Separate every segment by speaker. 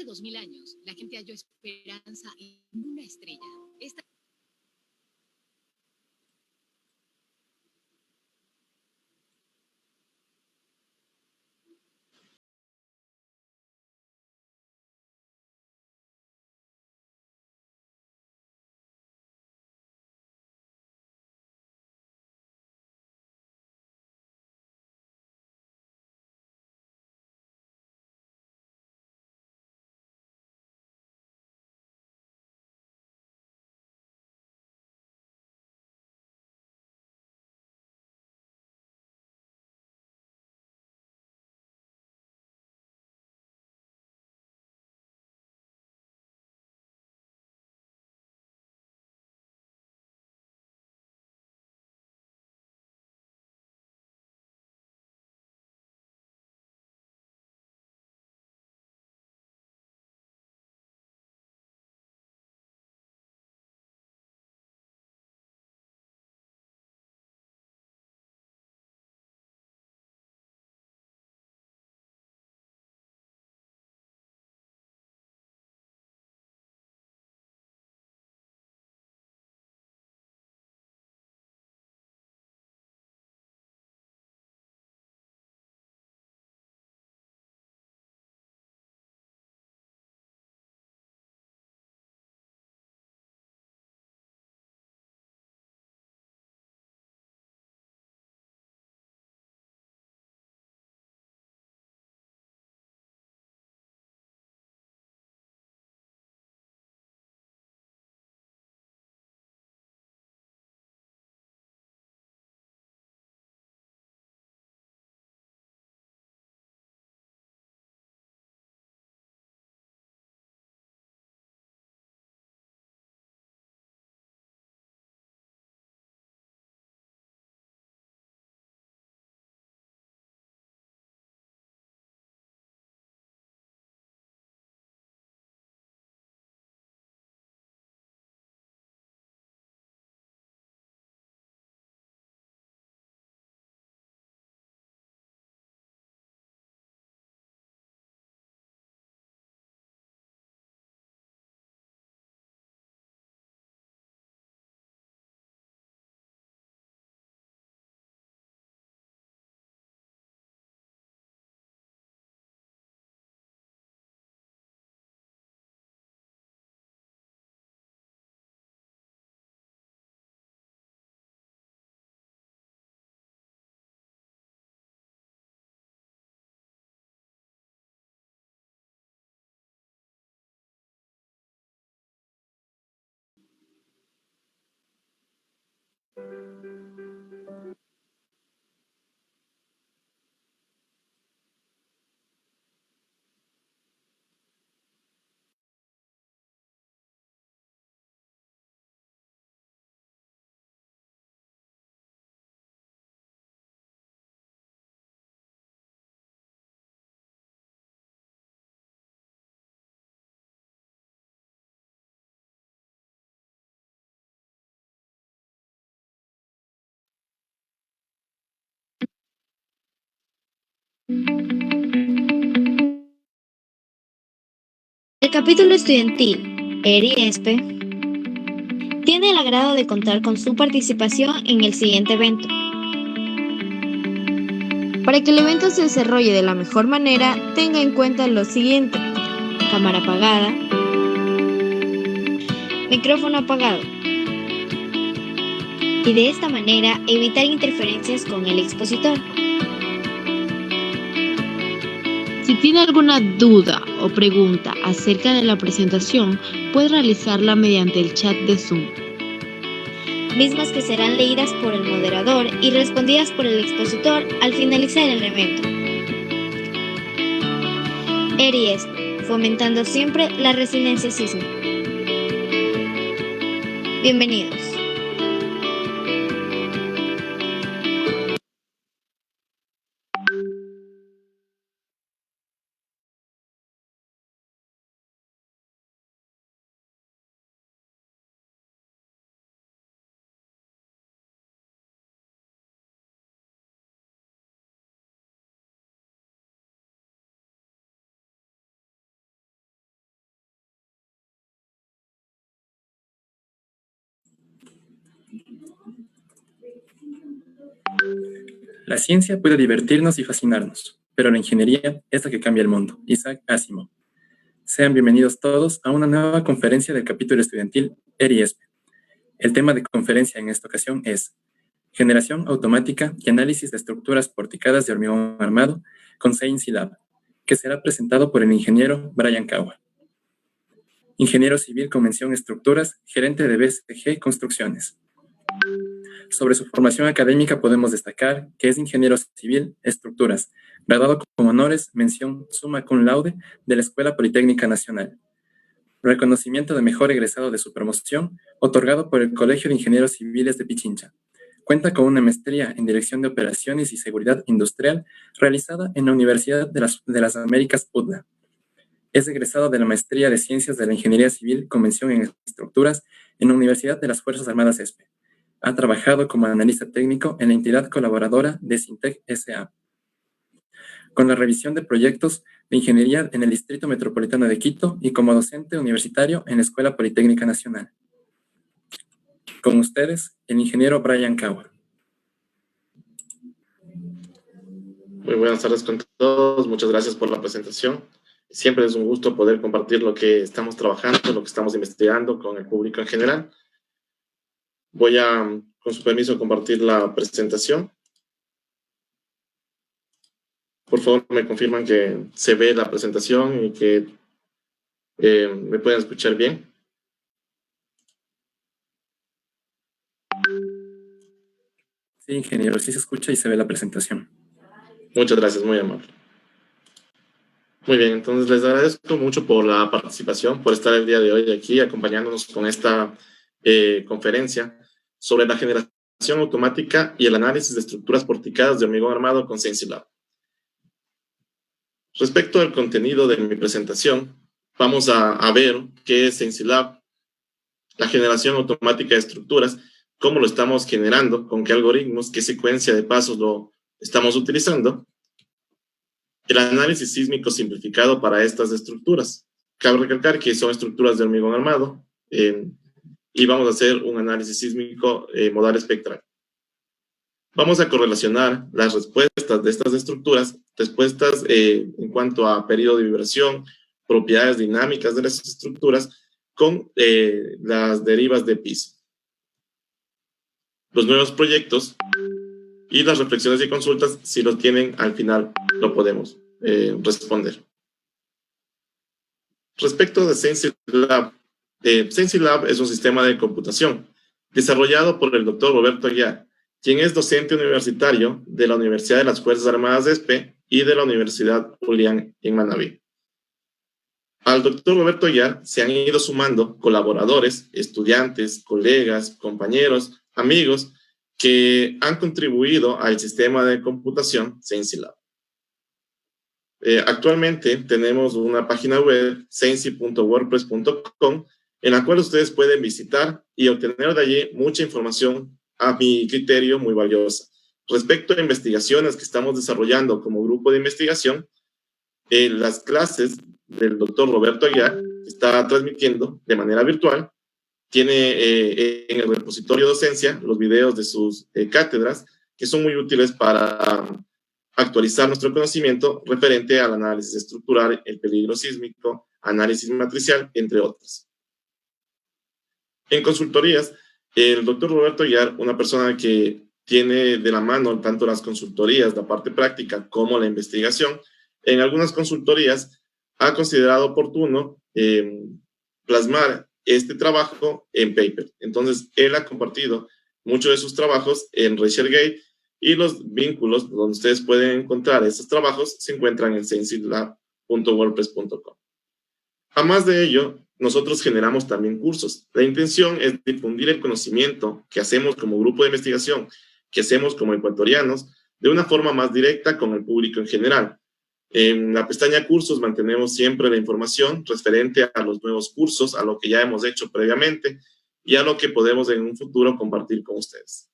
Speaker 1: 2000 años, la gente halló esperanza en una estrella. Esta
Speaker 2: El capítulo estudiantil Eri Espe tiene el agrado de contar con su participación en el siguiente evento. Para que el evento se desarrolle de la mejor manera, tenga en cuenta lo siguiente: cámara apagada, micrófono apagado, y de esta manera evitar interferencias con el expositor.
Speaker 3: Si tiene alguna duda o pregunta acerca de la presentación, puede realizarla mediante el chat de Zoom,
Speaker 2: mismas que serán leídas por el moderador y respondidas por el expositor al finalizar el evento. Eri Espe, fomentando siempre la resiliencia sísmica. Bienvenidos.
Speaker 4: La ciencia puede divertirnos y fascinarnos, pero la ingeniería es la que cambia el mundo. Isaac Asimov. Sean bienvenidos todos a una nueva conferencia del capítulo estudiantil ERI-ESPE. El tema de conferencia en esta ocasión es Generación automática y análisis de estructuras porticadas de hormigón armado con CNC Lab, que será presentado por el ingeniero Brian Kawa. Ingeniero civil con mención estructuras, gerente de BCG Construcciones. Sobre su formación académica podemos destacar que es ingeniero civil estructuras, graduado con honores, mención summa cum laude de la Escuela Politécnica Nacional. Reconocimiento de mejor egresado de su promoción, otorgado por el Colegio de Ingenieros Civiles de Pichincha. Cuenta con una maestría en Dirección de Operaciones y Seguridad Industrial realizada en la Universidad de las Américas UDLA. Es egresado de la Maestría de Ciencias de la Ingeniería Civil con mención en Estructuras en la Universidad de las Fuerzas Armadas ESPE. Ha trabajado como analista técnico en la entidad colaboradora de Sintec S.A. con la revisión de proyectos de ingeniería en el Distrito Metropolitano de Quito y como docente universitario en la Escuela Politécnica Nacional. Con ustedes, el ingeniero Brian Kawa.
Speaker 5: Muy buenas tardes con todos, muchas gracias por la presentación. Siempre es un gusto poder compartir lo que estamos trabajando, lo que estamos investigando con el público en general. Voy a, con su permiso, compartir la presentación. Por favor, me confirman que se ve la presentación y que me pueden escuchar bien.
Speaker 4: Sí, ingeniero, sí se escucha y se ve la presentación.
Speaker 5: Muchas gracias, muy amable. Muy bien, entonces les agradezco mucho por la participación, por estar el día de hoy aquí acompañándonos con esta conferencia sobre la generación automática y el análisis de estructuras porticadas de hormigón armado con CNC Lab. Respecto al contenido de mi presentación, vamos a ver qué es CNC Lab, la generación automática de estructuras, cómo lo estamos generando, con qué algoritmos, qué secuencia de pasos lo estamos utilizando, el análisis sísmico simplificado para estas estructuras. Cabe recalcar que son estructuras de hormigón armado y vamos a hacer un análisis sísmico modal espectral. Vamos a correlacionar las respuestas de estas estructuras, respuestas en cuanto a periodo de vibración, propiedades dinámicas de las estructuras, con las derivas de piso. Los nuevos proyectos y las reflexiones y consultas, si los tienen, al final lo podemos responder. Respecto de CNC Lab, CNC Lab es un sistema de computación desarrollado por el doctor Roberto Aguiar, quien es docente universitario de la Universidad de las Fuerzas Armadas de ESPE y de la Universidad Julián en Manabí. Al doctor Roberto Aguiar se han ido sumando colaboradores, estudiantes, colegas, compañeros, amigos, que han contribuido al sistema de computación CNC Lab. Actualmente tenemos una página web, cnc.wordpress.com, en la cual ustedes pueden visitar y obtener de allí mucha información, a mi criterio, muy valiosa. Respecto a investigaciones que estamos desarrollando como grupo de investigación, las clases del doctor Roberto Aguiar, que está transmitiendo de manera virtual, tiene en el repositorio docencia los videos de sus cátedras, que son muy útiles para actualizar nuestro conocimiento referente al análisis estructural, el peligro sísmico, análisis matricial, entre otras. En consultorías, el doctor Roberto Aguiar, una persona que tiene de la mano tanto las consultorías, la parte práctica, como la investigación, en algunas consultorías ha considerado oportuno plasmar este trabajo en paper. Entonces, él ha compartido muchos de sus trabajos en ResearchGate y los vínculos donde ustedes pueden encontrar esos trabajos se encuentran en cnclab.wordpress.com. Además de ello, nosotros generamos también cursos. La intención es difundir el conocimiento que hacemos como grupo de investigación, que hacemos como ecuatorianos, de una forma más directa con el público en general. En la pestaña cursos mantenemos siempre la información referente a los nuevos cursos, a lo que ya hemos hecho previamente y a lo que podemos en un futuro compartir con ustedes.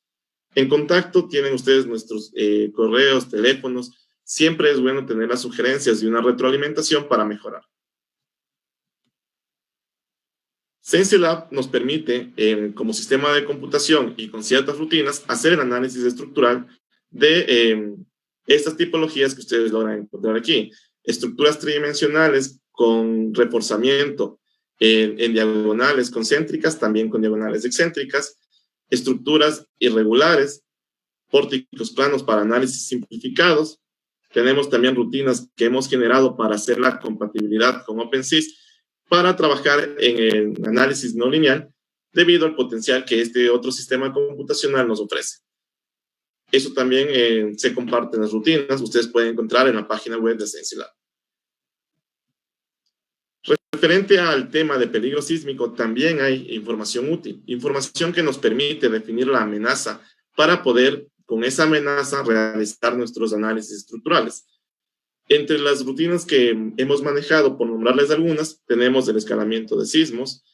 Speaker 5: En contacto tienen ustedes nuestros correos, teléfonos. Siempre es bueno tener las sugerencias y una retroalimentación para mejorar. CNC Lab nos permite, como sistema de computación y con ciertas rutinas, hacer el análisis estructural de estas tipologías que ustedes logran encontrar aquí. Estructuras tridimensionales con reforzamiento en diagonales concéntricas, también con diagonales excéntricas, estructuras irregulares, pórticos planos para análisis simplificados. Tenemos también rutinas que hemos generado para hacer la compatibilidad con OpenSys para trabajar en el análisis no lineal debido al potencial que este otro sistema computacional nos ofrece. Eso también se comparte en las rutinas. Ustedes pueden encontrar en la página web de ScienceLab. Referente al tema de peligro sísmico, también hay información útil, información que nos permite definir la amenaza para poder, con esa amenaza, realizar nuestros análisis estructurales. Entre las rutinas que hemos manejado, por nombrarles algunas, tenemos el escalamiento de sismos,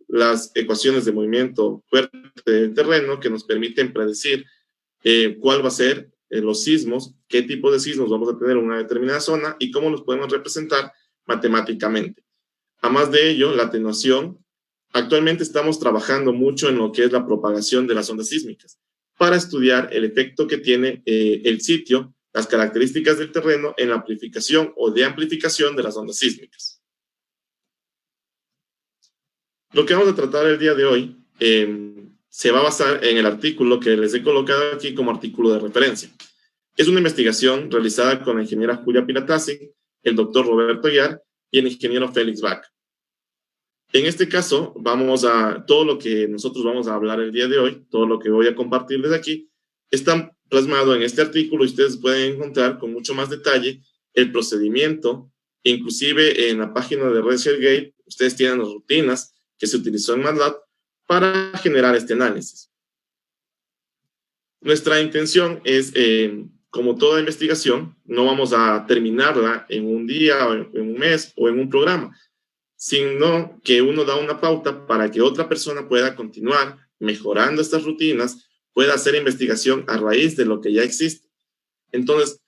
Speaker 5: las ecuaciones de movimiento fuerte del terreno que nos permiten predecir cuál va a ser los sismos, qué tipo de sismos vamos a tener en una determinada zona y cómo los podemos representar matemáticamente. Además de ello, la atenuación. Actualmente estamos trabajando mucho en lo que es la propagación de las ondas sísmicas para estudiar el efecto que tiene el sitio, las características del terreno en la amplificación o de amplificación de las ondas sísmicas. Lo que vamos a tratar el día de hoy se va a basar en el artículo que les he colocado aquí como artículo de referencia. Es una investigación realizada con la ingeniera Julia Piratazzi, el doctor Roberto Aguiar y el ingeniero Félix Bach. En este caso, todo lo que nosotros vamos a hablar el día de hoy, todo lo que voy a compartirles aquí, está plasmado en este artículo y ustedes pueden encontrar con mucho más detalle el procedimiento, inclusive en la página de ResearchGate, ustedes tienen las rutinas que se utilizó en MATLAB para generar este análisis. Nuestra intención es, como toda investigación, no vamos a terminarla en un día, o en un mes, o en un programa, sino que uno da una pauta para que otra persona pueda continuar mejorando estas rutinas, pueda hacer investigación a raíz de lo que ya existe. Entonces,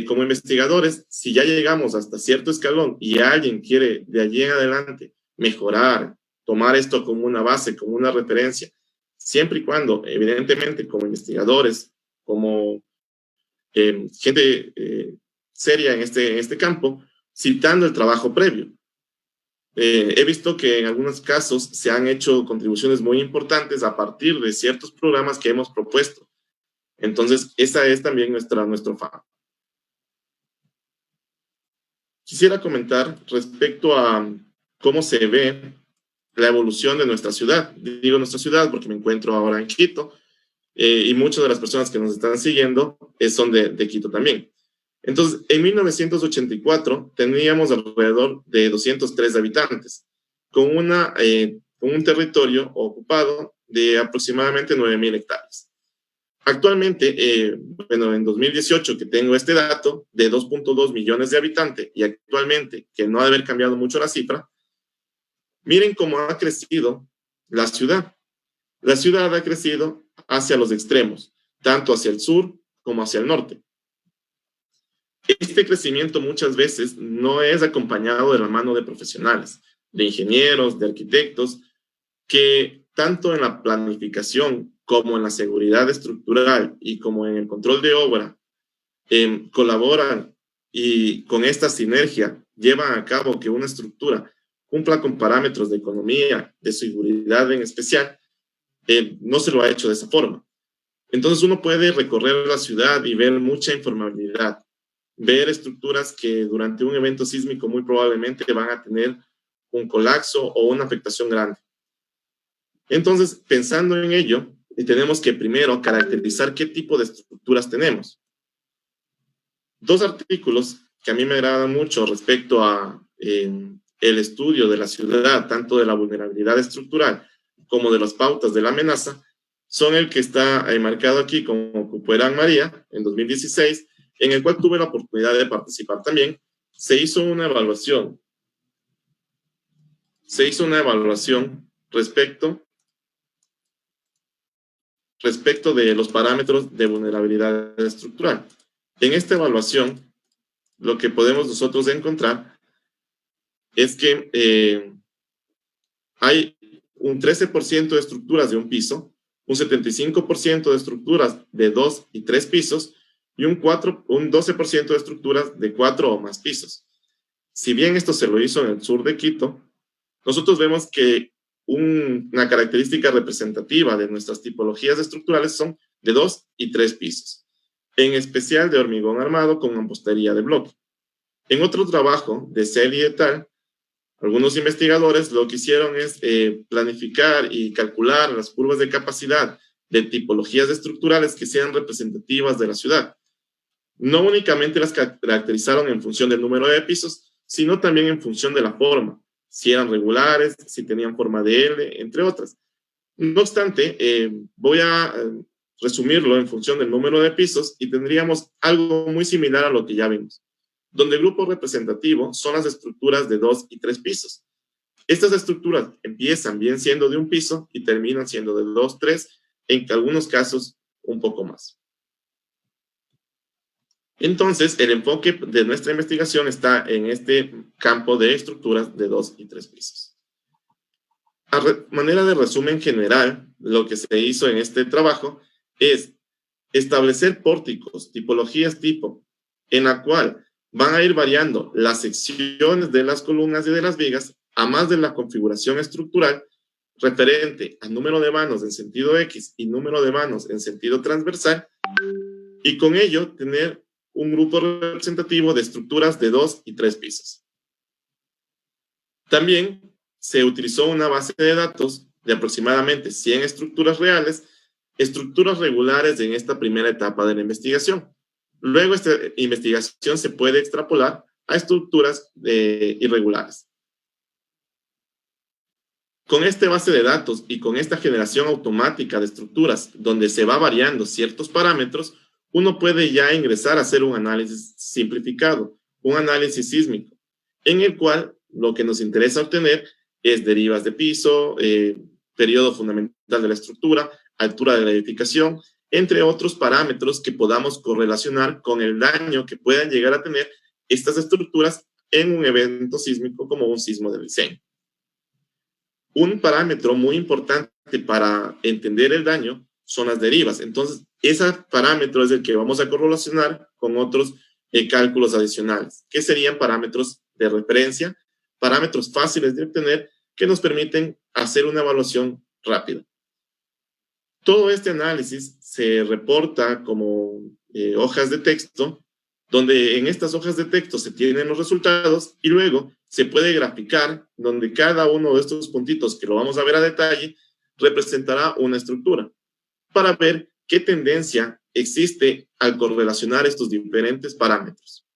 Speaker 5: como investigadores, si ya llegamos hasta cierto escalón y alguien quiere de allí en adelante mejorar, tomar esto como una base, como una referencia, siempre y cuando, evidentemente, como investigadores, como gente seria en este campo, citando el trabajo previo. He visto que en algunos casos se han hecho contribuciones muy importantes a partir de ciertos programas que hemos propuesto. Entonces, esa es también nuestro fan. Quisiera comentar respecto a cómo se ve la evolución de nuestra ciudad. Digo nuestra ciudad porque me encuentro ahora en Quito y muchas de las personas que nos están siguiendo son de Quito también. Entonces, en 1984 teníamos alrededor de 203 habitantes, con un territorio ocupado de aproximadamente 9,000 hectáreas. Actualmente, en 2018 que tengo este dato de 2.2 millones de habitantes y actualmente, que no ha de haber cambiado mucho la cifra, miren cómo ha crecido la ciudad. La ciudad ha crecido hacia los extremos, tanto hacia el sur como hacia el norte. Este crecimiento muchas veces no es acompañado de la mano de profesionales, de ingenieros, de arquitectos, que tanto en la planificación como en la seguridad estructural y como en el control de obra colaboran y con esta sinergia llevan a cabo que una estructura cumpla con parámetros de economía, de seguridad en especial, no se lo ha hecho de esa forma. Entonces uno puede recorrer la ciudad y ver mucha informabilidad, ver estructuras que durante un evento sísmico muy probablemente van a tener un colapso o una afectación grande. Entonces, pensando en ello, tenemos que primero caracterizar qué tipo de estructuras tenemos. Dos artículos que a mí me agradan mucho respecto a el estudio de la ciudad, tanto de la vulnerabilidad estructural como de las pautas de la amenaza, son el que está marcado aquí como Cupuerán María en 2016, en el cual tuve la oportunidad de participar también. Se hizo una evaluación respecto de los parámetros de vulnerabilidad estructural. En esta evaluación, lo que podemos nosotros encontrar es que hay un 13% de estructuras de un piso un 75% de estructuras de 2 y 3 pisos y un 12% de estructuras de 4 o más pisos. Si bien esto se lo hizo en el sur de Quito, nosotros vemos que una característica representativa de nuestras tipologías estructurales son de 2 y 3 pisos, en especial de hormigón armado con mampostería de bloque. En otro trabajo de Celi et al., algunos investigadores lo que hicieron es planificar y calcular las curvas de capacidad de tipologías estructurales que sean representativas de la ciudad. No únicamente las caracterizaron en función del número de pisos, sino también en función de la forma, si eran regulares, si tenían forma de L, entre otras. No obstante, voy a resumirlo en función del número de pisos y tendríamos algo muy similar a lo que ya vimos, donde el grupo representativo son las estructuras de 2 y 3 pisos. Estas estructuras empiezan bien siendo de un piso y terminan siendo de 2, 3, en algunos casos un poco más. Entonces, el enfoque de nuestra investigación está en este campo de estructuras de 2 y 3 pisos. A manera de resumen general, lo que se hizo en este trabajo es establecer pórticos, tipologías tipo, en la cual van a ir variando las secciones de las columnas y de las vigas, a más de la configuración estructural referente al número de vanos en sentido X y número de vanos en sentido transversal, y con ello tener un grupo representativo de estructuras de 2 y 3 pisos. También se utilizó una base de datos de aproximadamente 100 estructuras reales, estructuras regulares en esta primera etapa de la investigación. Luego esta investigación se puede extrapolar a estructuras irregulares. Con esta base de datos y con esta generación automática de estructuras donde se va variando ciertos parámetros, uno puede ya ingresar a hacer un análisis simplificado, un análisis sísmico, en el cual lo que nos interesa obtener es derivas de piso, periodo fundamental de la estructura, altura de la edificación, entre otros parámetros que podamos correlacionar con el daño que puedan llegar a tener estas estructuras en un evento sísmico como un sismo de diseño. Un parámetro muy importante para entender el daño son las derivas. Entonces, ese parámetro es el que vamos a correlacionar con otros cálculos adicionales, que serían parámetros de referencia, parámetros fáciles de obtener que nos permiten hacer una evaluación rápida. Todo este análisis se reporta como hojas de texto, donde en estas hojas de texto se tienen los resultados y luego se puede graficar, donde cada uno de estos puntitos, que lo vamos a ver a detalle, representará una estructura, para ver qué tendencia existe al correlacionar estos diferentes parámetros.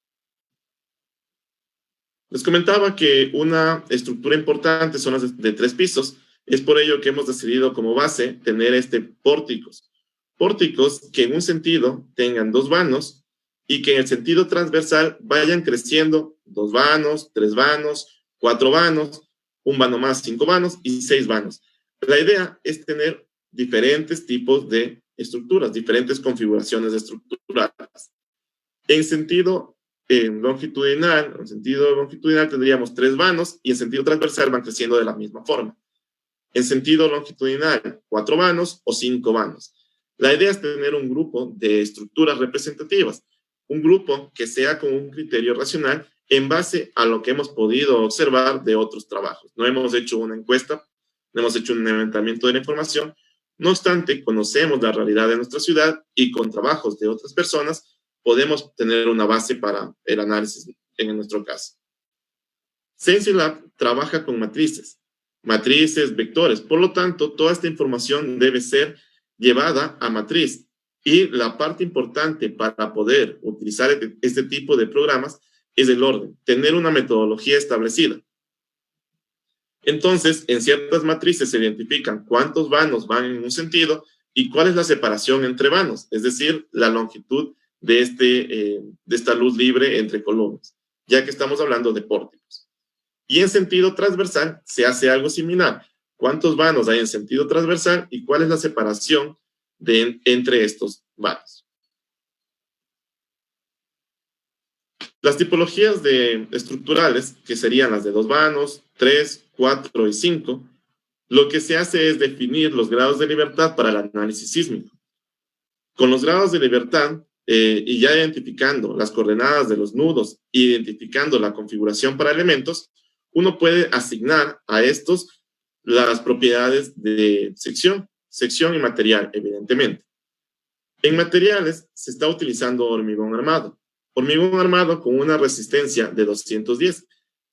Speaker 5: Les comentaba que una estructura importante son las de 3 pisos. Es por ello que hemos decidido como base tener pórticos. Pórticos que en un sentido tengan 2 vanos y que en el sentido transversal vayan creciendo 2 vanos, 3 vanos, 4 vanos, 1 vano más, 5 vanos y 6 vanos. La idea es tener diferentes tipos de estructuras, diferentes configuraciones estructurales. En sentido longitudinal tendríamos 3 vanos y en sentido transversal van creciendo de la misma forma. En sentido longitudinal, 4 vanos o 5 vanos. La idea es tener un grupo de estructuras representativas, un grupo que sea con un criterio racional en base a lo que hemos podido observar de otros trabajos. No hemos hecho una encuesta, no hemos hecho un levantamiento de la información. No obstante, conocemos la realidad de nuestra ciudad y con trabajos de otras personas podemos tener una base para el análisis en nuestro caso. SensiLab trabaja con matrices, vectores. Por lo tanto, toda esta información debe ser llevada a matriz. Y la parte importante para poder utilizar este tipo de programas es el orden, tener una metodología establecida. Entonces, en ciertas matrices se identifican cuántos vanos van en un sentido y cuál es la separación entre vanos, es decir, la longitud de esta luz libre entre columnas, ya que estamos hablando de pórticos. Y en sentido transversal se hace algo similar. ¿Cuántos vanos hay en sentido transversal y cuál es la separación entre estos vanos? Las tipologías estructurales, que serían las de 2 vanos, 3, 4 y 5, lo que se hace es definir los grados de libertad para el análisis sísmico. Con los grados de libertad y ya identificando las coordenadas de los nudos, identificando la configuración para elementos, uno puede asignar a estos las propiedades de sección y material, evidentemente. En materiales se está utilizando hormigón armado con una resistencia de 210,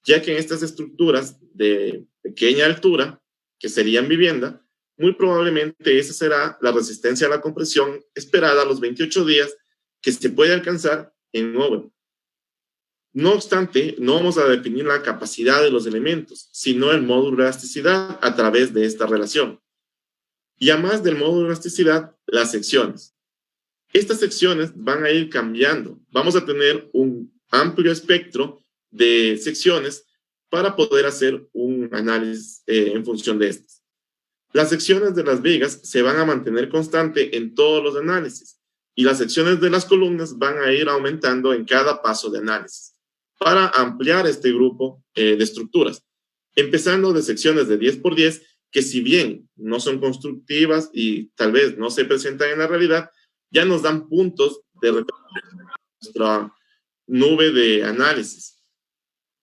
Speaker 5: ya que en estas estructuras de pequeña altura, que serían vivienda, muy probablemente esa será la resistencia a la compresión esperada a los 28 días que se puede alcanzar en obra. No obstante, no vamos a definir la capacidad de los elementos, sino el módulo de elasticidad a través de esta relación. Y además del módulo de elasticidad, las secciones. Estas secciones van a ir cambiando. Vamos a tener un amplio espectro de secciones para poder hacer un análisis en función de estas. Las secciones de las vigas se van a mantener constante en todos los análisis y las secciones de las columnas van a ir aumentando en cada paso de análisis para ampliar este grupo de estructuras, empezando de secciones de 10 por 10, que si bien no son constructivas y tal vez no se presentan en la realidad, ya nos dan puntos de referencia a nuestra nube de análisis.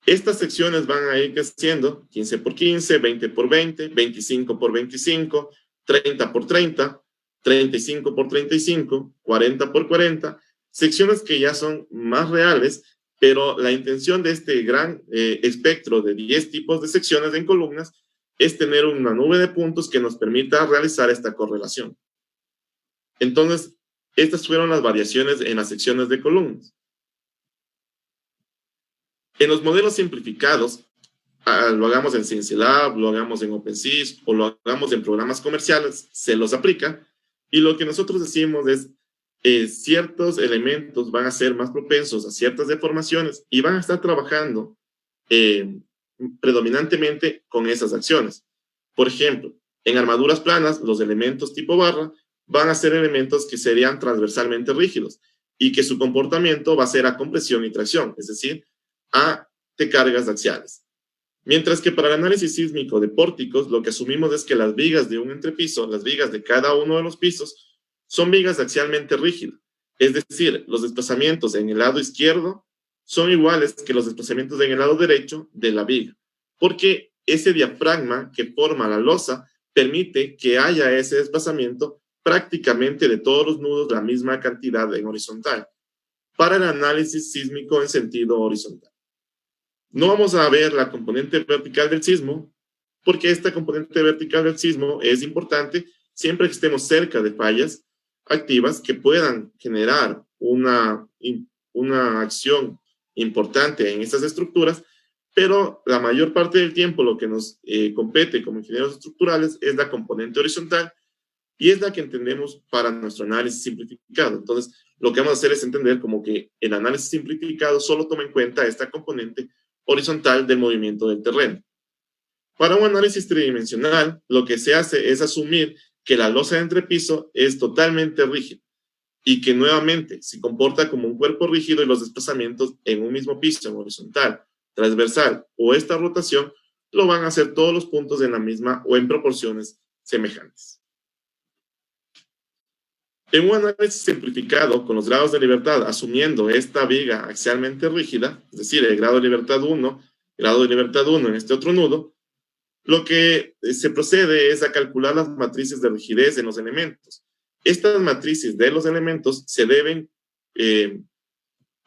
Speaker 5: Estas secciones van a ir creciendo 15 por 15, 20 por 20, 25 por 25, 30 por 30, 35 por 35, 40 por 40, secciones que ya son más reales, pero la intención de este gran espectro de 10 tipos de secciones en columnas es tener una nube de puntos que nos permita realizar esta correlación. Entonces, estas fueron las variaciones en las secciones de columnas. En los modelos simplificados, lo hagamos en CienciaLab, lo hagamos en OpenSys o lo hagamos en programas comerciales, se los aplica y lo que nosotros decimos es ciertos elementos van a ser más propensos a ciertas deformaciones y van a estar trabajando predominantemente con esas acciones. Por ejemplo, en armaduras planas, los elementos tipo barra van a ser elementos que serían transversalmente rígidos y que su comportamiento va a ser a compresión y tracción, es decir, a de cargas axiales. Mientras que para el análisis sísmico de pórticos, lo que asumimos es que las vigas de un entrepiso, las vigas de cada uno de los pisos, son vigas axialmente rígidas. Es decir, los desplazamientos en el lado izquierdo son iguales que los desplazamientos en el lado derecho de la viga, porque ese diafragma que forma la losa permite que haya ese desplazamiento prácticamente de todos los nudos la misma cantidad en horizontal, para el análisis sísmico en sentido horizontal. No vamos a ver la componente vertical del sismo, porque esta componente vertical del sismo es importante siempre que estemos cerca de fallas activas que puedan generar una acción importante en estas estructuras, pero la mayor parte del tiempo lo que nos compete como ingenieros estructurales es la componente horizontal y es la que entendemos para nuestro análisis simplificado. Entonces, lo que vamos a hacer es entender como que el análisis simplificado solo toma en cuenta esta componente horizontal del movimiento del terreno. Para un análisis tridimensional, lo que se hace es asumir que la losa de entrepiso es totalmente rígida y que nuevamente se comporta como un cuerpo rígido y los desplazamientos en un mismo piso, en horizontal, transversal o esta rotación, lo van a hacer todos los puntos en la misma o en proporciones semejantes. En un análisis simplificado con los grados de libertad, asumiendo esta viga axialmente rígida, es decir, el grado de libertad 1, grado de libertad 1 en este otro nudo, lo que se procede es a calcular las matrices de rigidez en los elementos. Estas matrices de los elementos se deben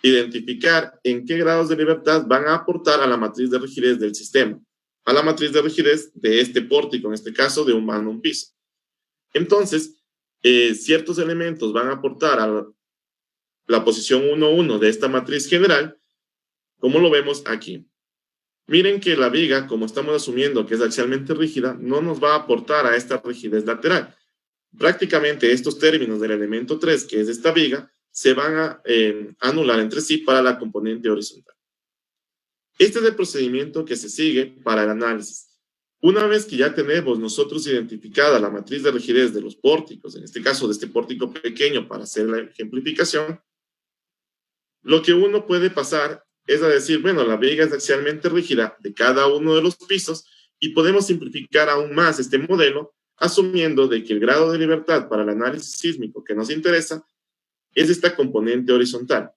Speaker 5: identificar en qué grados de libertad van a aportar a la matriz de rigidez del sistema, a la matriz de rigidez de este pórtico, en este caso de un mano a un piso. Entonces, ciertos elementos van a aportar a la posición 1,1 de esta matriz general, como lo vemos aquí. Miren que la viga, como estamos asumiendo que es axialmente rígida, no nos va a aportar a esta rigidez lateral. Prácticamente estos términos del elemento 3, que es esta viga, se van a anular entre sí para la componente horizontal. Este es el procedimiento que se sigue para el análisis. Una vez que ya tenemos nosotros identificada la matriz de rigidez de los pórticos, en este caso de este pórtico pequeño para hacer la ejemplificación, lo que uno puede pasar es a decir, bueno, la viga es axialmente rígida de cada uno de los pisos y podemos simplificar aún más este modelo asumiendo de que el grado de libertad para el análisis sísmico que nos interesa es esta componente horizontal.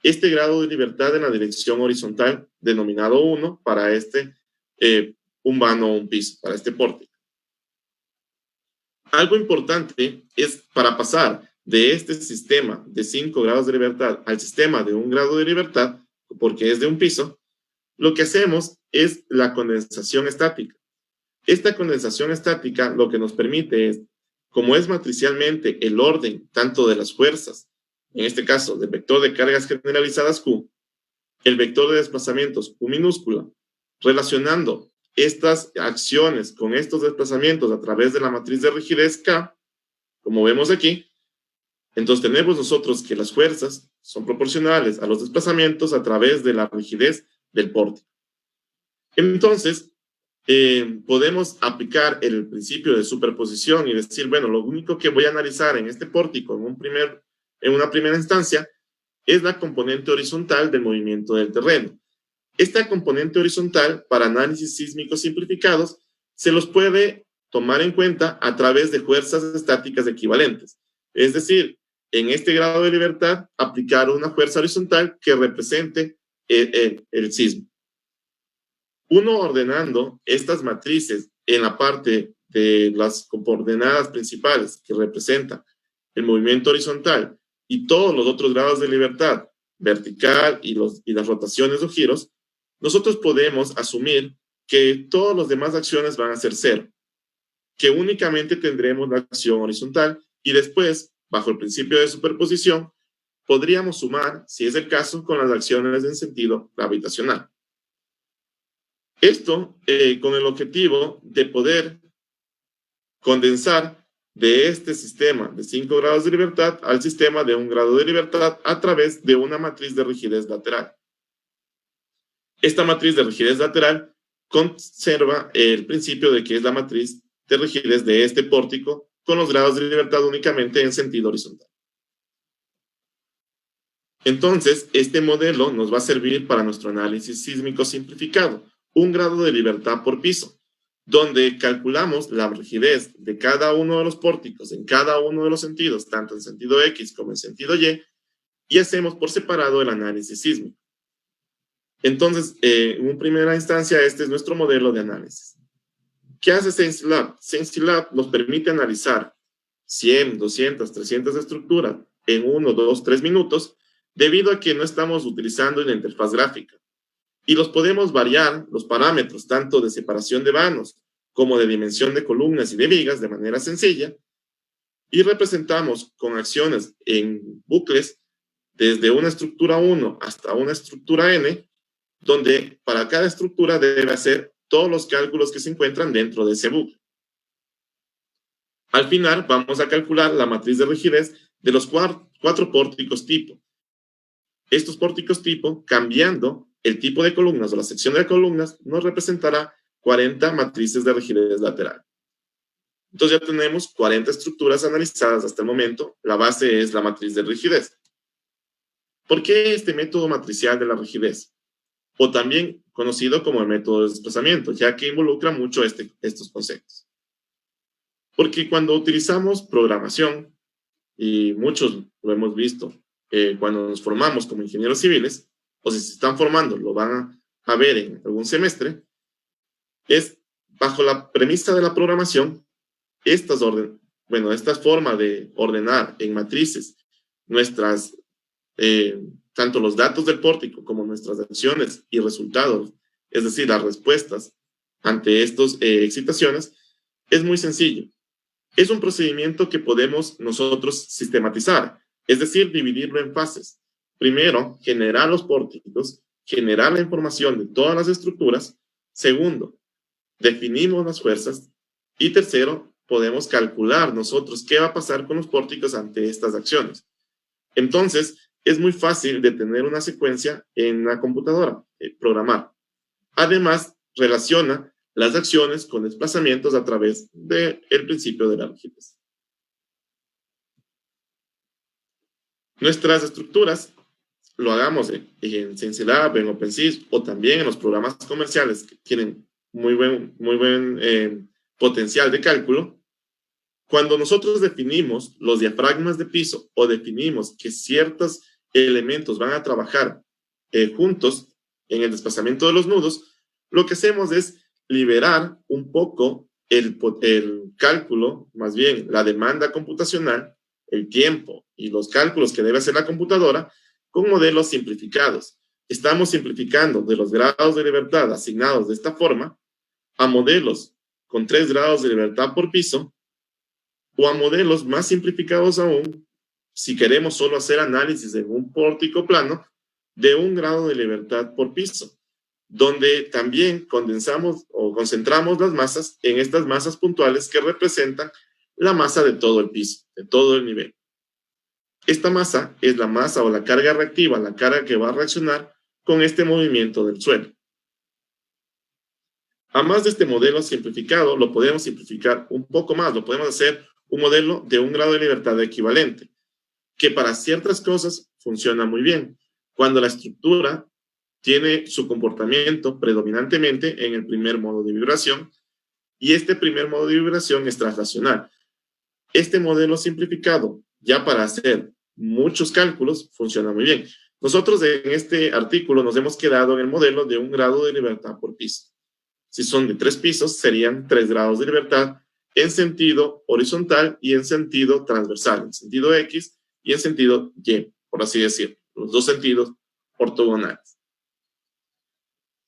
Speaker 5: Este grado de libertad en la dirección horizontal, denominado 1, para este un vano o un piso, para este pórtico. Algo importante es para pasar de este sistema de 5 grados de libertad al sistema de 1 grado de libertad, porque es de un piso, lo que hacemos es la condensación estática. Esta condensación estática lo que nos permite es, como es matricialmente el orden tanto de las fuerzas, en este caso del vector de cargas generalizadas Q, el vector de desplazamientos Q minúscula, relacionando estas acciones con estos desplazamientos a través de la matriz de rigidez K, como vemos aquí, entonces tenemos nosotros que las fuerzas son proporcionales a los desplazamientos a través de la rigidez del pórtico. Entonces, podemos aplicar el principio de superposición y decir, bueno, lo único que voy a analizar en este pórtico en una primera instancia es la componente horizontal del movimiento del terreno. Esta componente horizontal, para análisis sísmicos simplificados, se los puede tomar en cuenta a través de fuerzas estáticas equivalentes. Es decir, en este grado de libertad, aplicar una fuerza horizontal que represente el sismo. Uno ordenando estas matrices en la parte de las coordenadas principales que representan el movimiento horizontal y todos los otros grados de libertad, vertical y las rotaciones o giros, nosotros podemos asumir que todas las demás acciones van a ser 0, que únicamente tendremos la acción horizontal y después, bajo el principio de superposición, podríamos sumar, si es el caso, con las acciones en sentido gravitacional. Esto con el objetivo de poder condensar de este sistema de 5 grados de libertad al sistema de 1 grado de libertad a través de una matriz de rigidez lateral. Esta matriz de rigidez lateral conserva el principio de que es la matriz de rigidez de este pórtico con los grados de libertad únicamente en sentido horizontal. Entonces, este modelo nos va a servir para nuestro análisis sísmico simplificado, 1 grado de libertad por piso, donde calculamos la rigidez de cada uno de los pórticos en cada uno de los sentidos, tanto en sentido X como en sentido y hacemos por separado el análisis sísmico. Entonces, en una primera instancia, este es nuestro modelo de análisis. ¿Qué hace SensiLab? SensiLab nos permite analizar 100, 200, 300 estructuras en 1, 2, 3 minutos, debido a que no estamos utilizando la interfaz gráfica. Y los podemos variar, los parámetros, tanto de separación de vanos como de dimensión de columnas y de vigas de manera sencilla, y representamos con acciones en bucles desde una estructura 1 hasta una estructura n, donde para cada estructura debe hacer todos los cálculos que se encuentran dentro de ese bucle. Al final vamos a calcular la matriz de rigidez de los 4 pórticos tipo. Estos pórticos tipo, cambiando el tipo de columnas o la sección de columnas, nos representará 40 matrices de rigidez lateral. Entonces ya tenemos 40 estructuras analizadas hasta el momento. La base es la matriz de rigidez. ¿Por qué este método matricial de la rigidez? O también conocido como el método de desplazamiento, ya que involucra mucho estos conceptos. Porque cuando utilizamos programación, y muchos lo hemos visto cuando nos formamos como ingenieros civiles, o si se están formando, lo van a ver en algún semestre, es bajo la premisa de la programación, esta forma de ordenar en matrices nuestras tanto los datos del pórtico como nuestras acciones y resultados, es decir, las respuestas ante estas excitaciones, es muy sencillo. Es un procedimiento que podemos nosotros sistematizar, es decir, dividirlo en fases. Primero, generar los pórticos, generar la información de todas las estructuras. Segundo, definimos las fuerzas. Y tercero, podemos calcular nosotros qué va a pasar con los pórticos ante estas acciones. Entonces, es muy fácil de tener una secuencia en la computadora, programar. Además, relaciona las acciones con desplazamientos a través del principio de la rigidez. Nuestras estructuras lo hagamos en SensiLab, en OpenSys o también en los programas comerciales que tienen muy buen potencial de cálculo. Cuando nosotros definimos los diafragmas de piso o definimos que ciertos elementos van a trabajar juntos en el desplazamiento de los nudos, lo que hacemos es liberar un poco el cálculo, más bien la demanda computacional, el tiempo y los cálculos que debe hacer la computadora con modelos simplificados. Estamos simplificando de los grados de libertad asignados de esta forma a modelos con 3 grados de libertad por piso o a modelos más simplificados aún, si queremos solo hacer análisis en un pórtico plano, de 1 grado de libertad por piso, donde también condensamos o concentramos las masas en estas masas puntuales que representan la masa de todo el piso, de todo el nivel. Esta masa es la masa o la carga reactiva, la carga que va a reaccionar con este movimiento del suelo. Además de este modelo simplificado, lo podemos simplificar un poco más, lo podemos hacer un modelo de 1 grado de libertad equivalente, que para ciertas cosas funciona muy bien, cuando la estructura tiene su comportamiento predominantemente en el primer modo de vibración, y este primer modo de vibración es translacional. Este modelo simplificado, ya para hacer muchos cálculos, funciona muy bien. Nosotros en este artículo nos hemos quedado en el modelo de 1 grado de libertad por piso. Si son de 3 pisos, serían 3 grados de libertad en sentido horizontal y en sentido transversal, en sentido X y en sentido Y, por así decirlo, los dos sentidos ortogonales.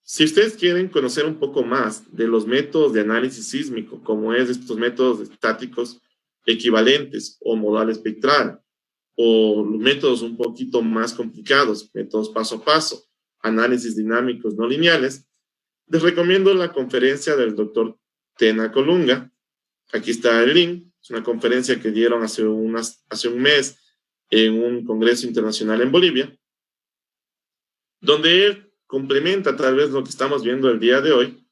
Speaker 5: Si ustedes quieren conocer un poco más de los métodos de análisis sísmico, como es estos métodos estáticos equivalentes o modal espectral, o métodos un poquito más complicados, métodos paso a paso, análisis dinámicos no lineales, les recomiendo la conferencia del doctor Tena Colunga. Aquí está el link. Es una conferencia que dieron hace un mes en un congreso internacional en Bolivia, donde él complementa tal vez lo que estamos viendo el día de hoy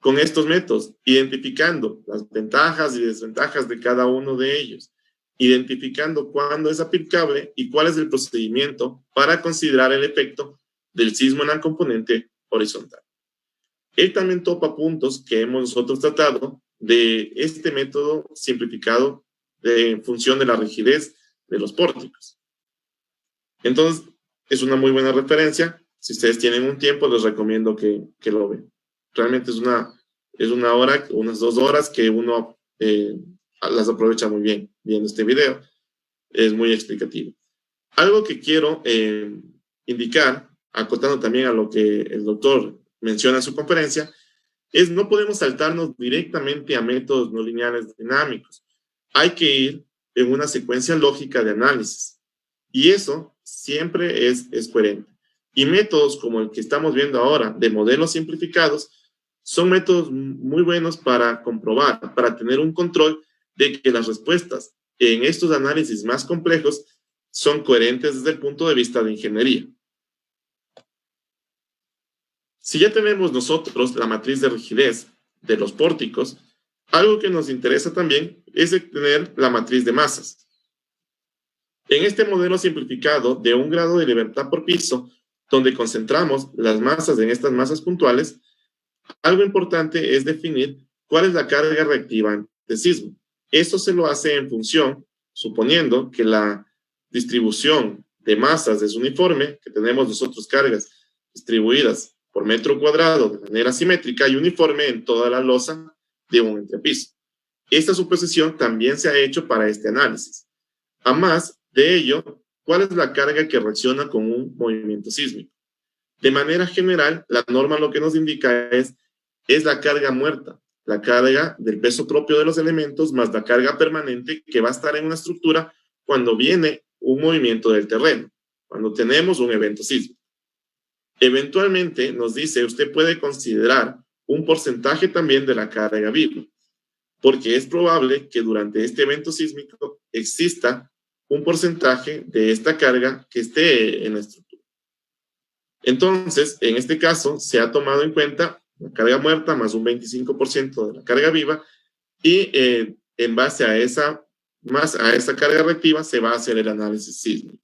Speaker 5: con estos métodos, identificando las ventajas y desventajas de cada uno de ellos, identificando cuándo es aplicable y cuál es el procedimiento para considerar el efecto del sismo en la componente horizontal. Él también topa puntos que hemos nosotros tratado de este método simplificado en función de la rigidez de los pórticos. Entonces, es una muy buena referencia. Si ustedes tienen un tiempo, les recomiendo que lo vean. Realmente es una hora, unas 2 horas que uno las aprovecha muy bien viendo este video. Es muy explicativo. Algo que quiero indicar, acotando también a lo que el doctor menciona en su conferencia, es no podemos saltarnos directamente a métodos no lineales dinámicos. Hay que ir en una secuencia lógica de análisis. Y eso siempre es coherente. Y métodos como el que estamos viendo ahora, de modelos simplificados, son métodos muy buenos para comprobar, para tener un control de que las respuestas en estos análisis más complejos son coherentes desde el punto de vista de ingeniería. Si ya tenemos nosotros la matriz de rigidez de los pórticos, algo que nos interesa también es tener la matriz de masas. En este modelo simplificado de 1 grado de libertad por piso, donde concentramos las masas en estas masas puntuales, algo importante es definir cuál es la carga reactiva de sismo. Eso se lo hace en función, suponiendo que la distribución de masas es uniforme, que tenemos nosotros cargas distribuidas por metro cuadrado de manera simétrica y uniforme en toda la losa de un entrepiso. Esta suposición también se ha hecho para este análisis. Además de ello, ¿cuál es la carga que reacciona con un movimiento sísmico? De manera general, la norma lo que nos indica es la carga muerta, la carga del peso propio de los elementos más la carga permanente que va a estar en una estructura cuando viene un movimiento del terreno, cuando tenemos un evento sísmico. Eventualmente nos dice, usted puede considerar un porcentaje también de la carga viva, porque es probable que durante este evento sísmico exista un porcentaje de esta carga que esté en la estructura. Entonces, en este caso, se ha tomado en cuenta la carga muerta más un 25% de la carga viva y en base a esa carga reactiva se va a hacer el análisis sísmico.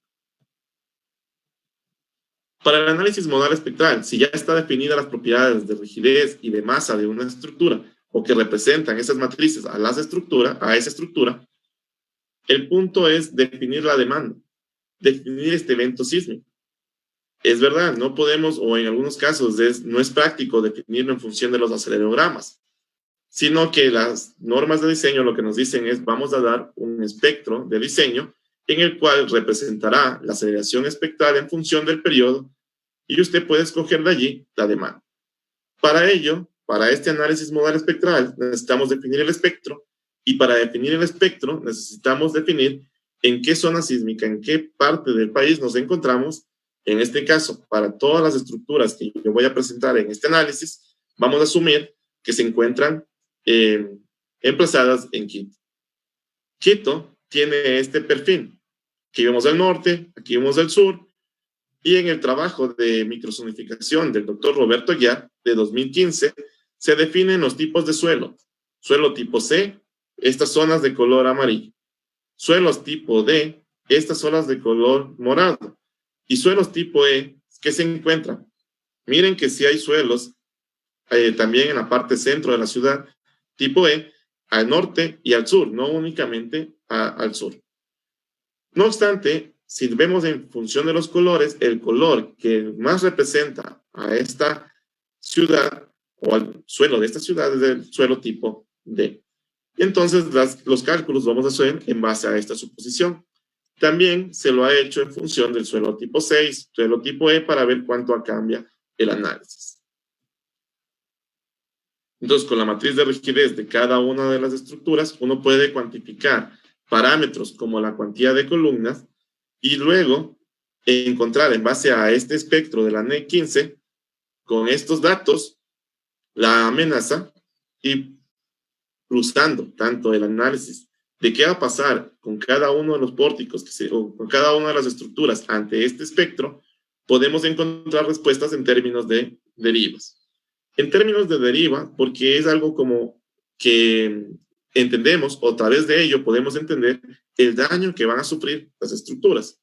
Speaker 5: Para el análisis modal espectral, si ya está definida las propiedades de rigidez y de masa de una estructura, o que representan esas matrices a esa estructura, el punto es definir la demanda, definir este evento sísmico. Es verdad, no podemos, o en algunos casos no es práctico definirlo en función de los acelerogramas, sino que las normas de diseño lo que nos dicen es vamos a dar un espectro de diseño en el cual representará la aceleración espectral en función del periodo y usted puede escoger de allí la demanda. Para ello, para este análisis modal espectral, necesitamos definir el espectro y para definir el espectro necesitamos definir en qué zona sísmica, en qué parte del país nos encontramos. En este caso, para todas las estructuras que yo voy a presentar en este análisis, vamos a asumir que se encuentran emplazadas en Quito. Quito tiene este perfil. Aquí vemos el norte, aquí vemos el sur, y en el trabajo de microzonificación del doctor Roberto Aguiar, de 2015, se definen los tipos de suelo. Suelo tipo C, estas zonas de color amarillo. Suelos tipo D, estas zonas de color morado. Y suelos tipo E, ¿qué se encuentran? Miren que si hay suelos también en la parte centro de la ciudad, tipo E, al norte y al sur, no únicamente al sur. No obstante, si vemos en función de los colores, el color que más representa a esta ciudad o al suelo de esta ciudad es el suelo tipo D. Entonces, los cálculos vamos a hacer en base a esta suposición. También se lo ha hecho en función del suelo tipo 6, suelo tipo E, para ver cuánto cambia el análisis. Entonces, con la matriz de rigidez de cada una de las estructuras, uno puede cuantificar parámetros como la cantidad de columnas y luego encontrar en base a este espectro de la NEC 15, con estos datos, la amenaza y cruzando tanto el análisis de qué va a pasar con cada uno de los pórticos o con cada una de las estructuras ante este espectro, podemos encontrar respuestas en términos de derivas. En términos de deriva, porque es algo como que entendemos, o a través de ello podemos entender el daño que van a sufrir las estructuras.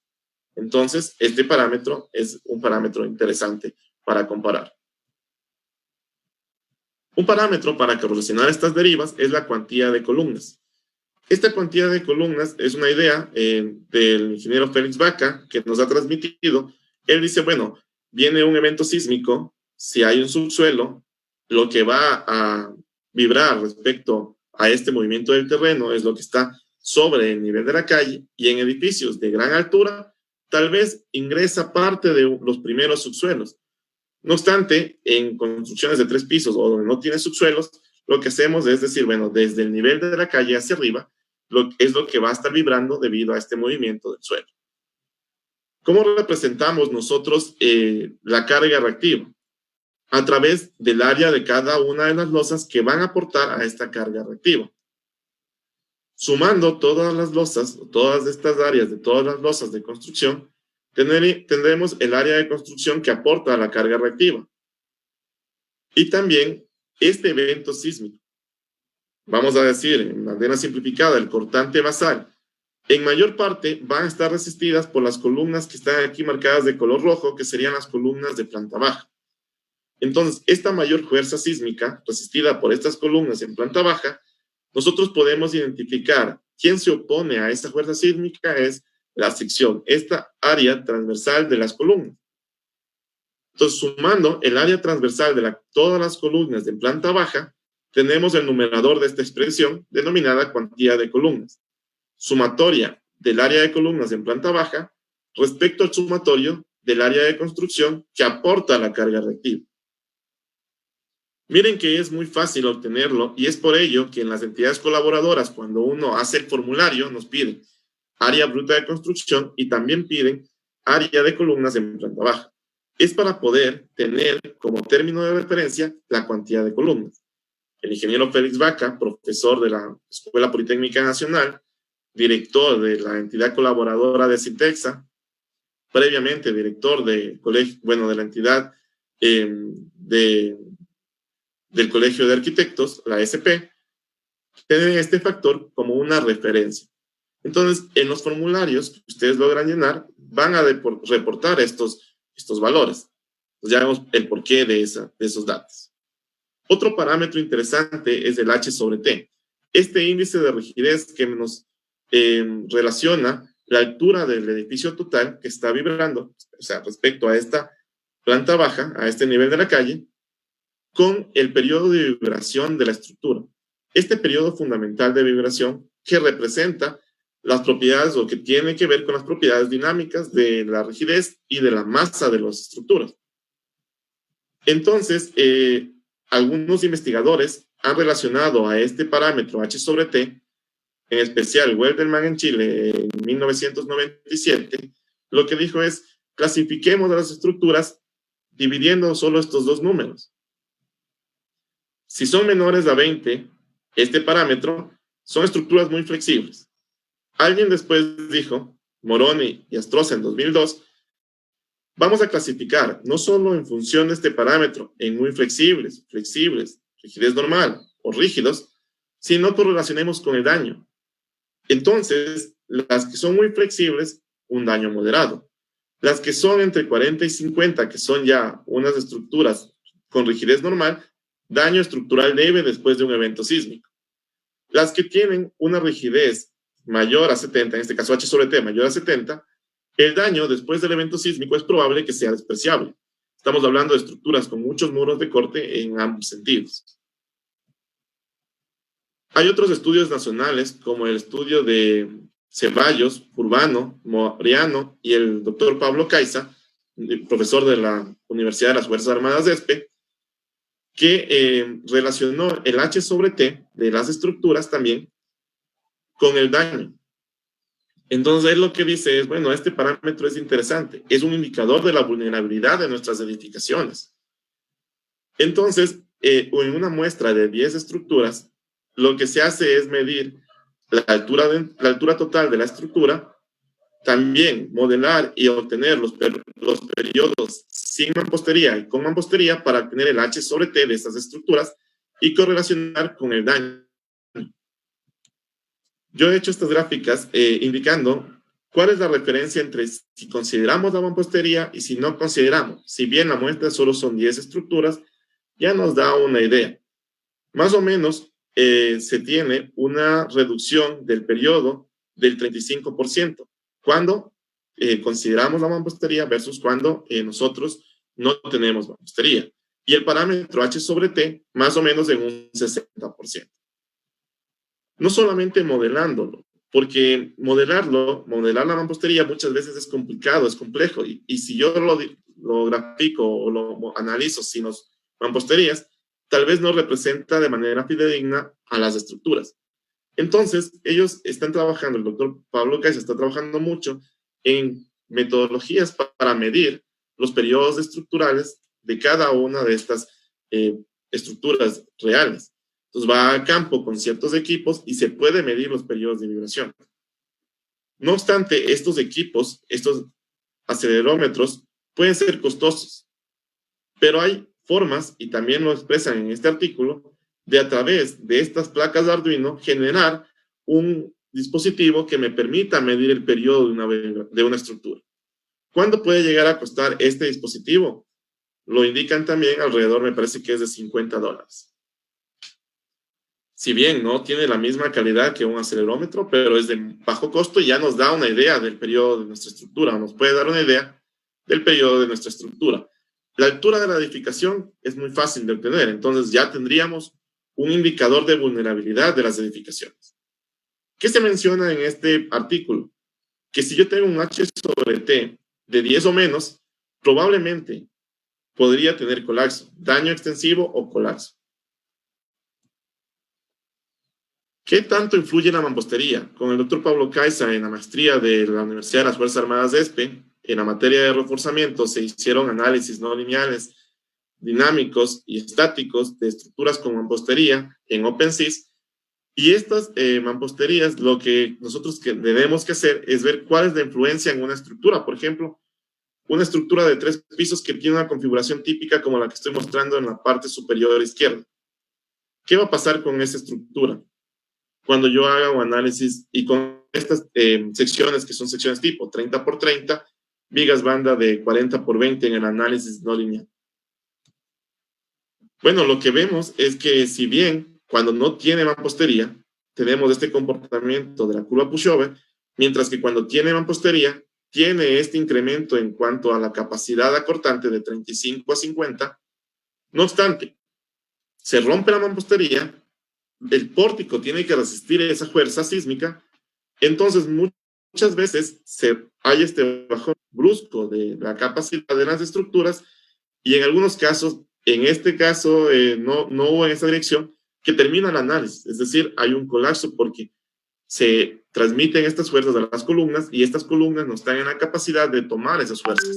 Speaker 5: Entonces, este parámetro es un parámetro interesante para comparar. Un parámetro para correlacionar estas derivas es la cuantía de columnas. Esta cuantía de columnas es una idea del ingeniero Félix Vaca que nos ha transmitido. Él dice, bueno, viene un evento sísmico, si hay un subsuelo, lo que va a vibrar respecto a este movimiento del terreno es lo que está sobre el nivel de la calle, y en edificios de gran altura, tal vez ingresa parte de los primeros subsuelos. No obstante, en construcciones de 3 pisos o donde no tiene subsuelos, lo que hacemos es decir, bueno, desde el nivel de la calle hacia arriba, es lo que va a estar vibrando debido a este movimiento del suelo. ¿Cómo representamos nosotros la carga reactiva? A través del área de cada una de las losas que van a aportar a esta carga reactiva. Sumando todas las losas, todas estas áreas de todas las losas de construcción, tendremos el área de construcción que aporta a la carga reactiva. Y también este evento sísmico. Vamos a decir, en manera simplificada, el cortante basal. En mayor parte van a estar resistidas por las columnas que están aquí marcadas de color rojo, que serían las columnas de planta baja. Entonces, esta mayor fuerza sísmica, resistida por estas columnas en planta baja, nosotros podemos identificar quién se opone a esta fuerza sísmica es la sección, esta área transversal de las columnas. Entonces, sumando el área transversal de todas las columnas de planta baja, tenemos el numerador de esta expresión denominada cuantía de columnas. Sumatoria del área de columnas en planta baja respecto al sumatorio del área de construcción que aporta la carga reactiva. Miren que es muy fácil obtenerlo y es por ello que en las entidades colaboradoras, cuando uno hace el formulario, nos piden área bruta de construcción y también piden área de columnas en planta baja. Es para poder tener como término de referencia la cantidad de columnas. El ingeniero Félix Vaca, profesor de la Escuela Politécnica Nacional, director de la entidad colaboradora de Sintexa, previamente director de la entidad del Colegio de Arquitectos, la SP, tienen este factor como una referencia. Entonces, en los formularios que ustedes logran llenar, van a reportar estos estos valores. Pues ya vemos el porqué de esos datos. Otro parámetro interesante es el H sobre T. Este índice de rigidez que nos relaciona la altura del edificio total que está vibrando, o sea, respecto a esta planta baja, a este nivel de la calle, con el periodo de vibración de la estructura. Este periodo fundamental de vibración que representa las propiedades o que tiene que ver con las propiedades dinámicas de la rigidez y de la masa de las estructuras. Entonces, algunos investigadores han relacionado a este parámetro H sobre T, en especial Welderman en Chile en 1997, lo que dijo es, clasifiquemos las estructuras dividiendo solo estos dos números. Si son menores a 20, este parámetro son estructuras muy flexibles. Alguien después dijo, Moroni y Astroza en 2002, vamos a clasificar no solo en función de este parámetro en muy flexibles, rigidez normal o rígidos, sino que relacionemos con el daño. Entonces, las que son muy flexibles, un daño moderado. Las que son entre 40 y 50, que son ya unas estructuras con rigidez normal, daño estructural leve después de un evento sísmico. Las que tienen una rigidez mayor a 70, en este caso H sobre T mayor a 70, el daño después del evento sísmico es probable que sea despreciable. Estamos hablando de estructuras con muchos muros de corte en ambos sentidos. Hay otros estudios nacionales, como el estudio de Ceballos, Urbano, Moriano y el doctor Pablo Caiza, profesor de la Universidad de las Fuerzas Armadas de ESPE, que relacionó el H sobre T de las estructuras también con el daño. Entonces, él lo que dice es, bueno, este parámetro es interesante, es un indicador de la vulnerabilidad de nuestras edificaciones. Entonces, en una muestra de 10 estructuras, lo que se hace es medir la altura total de la estructura, también modelar y obtener los periodos sin mampostería y con mampostería para obtener el H sobre T de estas estructuras y correlacionar con el daño. Yo he hecho estas gráficas indicando cuál es la referencia entre si consideramos la mampostería y si no consideramos. Si bien la muestra solo son 10 estructuras, ya nos da una idea. Más o menos se tiene una reducción del periodo del 35% cuando consideramos la mampostería versus cuando nosotros no tenemos mampostería. Y el parámetro H sobre T más o menos en un 60%. No solamente modelándolo, porque modelar la mampostería muchas veces es complicado, es complejo, y si yo lo grafico o lo analizo sin las mamposterías, tal vez no representa de manera fidedigna a las estructuras. Entonces, ellos están trabajando, el doctor Pablo Caiza está trabajando mucho en metodologías para medir los periodos estructurales de cada una de estas estructuras reales. Entonces va a campo con ciertos equipos y se puede medir los periodos de vibración. No obstante, estos equipos, estos acelerómetros, pueden ser costosos, pero hay formas, y también lo expresan en este artículo, de a través de estas placas de Arduino generar un dispositivo que me permita medir el periodo de una estructura. ¿Cuánto puede llegar a costar este dispositivo? Lo indican también alrededor, me parece que es de $50. Si bien no tiene la misma calidad que un acelerómetro, pero es de bajo costo y ya nos da una idea del periodo de nuestra estructura, o nos puede dar una idea del periodo de nuestra estructura. La altura de la edificación es muy fácil de obtener, entonces ya tendríamos un indicador de vulnerabilidad de las edificaciones. ¿Qué se menciona en este artículo? Que si yo tengo un H sobre T de 10 o menos, probablemente podría tener colapso, daño extensivo o colapso. ¿Qué tanto influye la mampostería? Con el doctor Pablo Caiza en la maestría de la Universidad de las Fuerzas Armadas de ESPE, en la materia de reforzamiento se hicieron análisis no lineales, dinámicos y estáticos de estructuras con mampostería en OpenSys, y estas mamposterías, lo que nosotros debemos que hacer es ver cuál es la influencia en una estructura. Por ejemplo, una estructura de 3 pisos que tiene una configuración típica como la que estoy mostrando en la parte superior izquierda. ¿Qué va a pasar con esa estructura? Cuando yo haga un análisis y con estas secciones que son secciones tipo 30 por 30, vigas banda de 40 por 20 en el análisis no lineal? Bueno, lo que vemos es que si bien cuando no tiene mampostería, tenemos este comportamiento de la curva pushover, mientras que cuando tiene mampostería, tiene este incremento en cuanto a la capacidad acortante de 35 a 50. No obstante, se rompe la mampostería, el pórtico tiene que resistir esa fuerza sísmica, entonces muchas veces hay este bajón brusco de la capacidad de las estructuras y en algunos casos, en este caso no hubo en esa dirección, que termina el análisis, es decir, hay un colapso porque se transmiten estas fuerzas a las columnas y estas columnas no están en la capacidad de tomar esas fuerzas.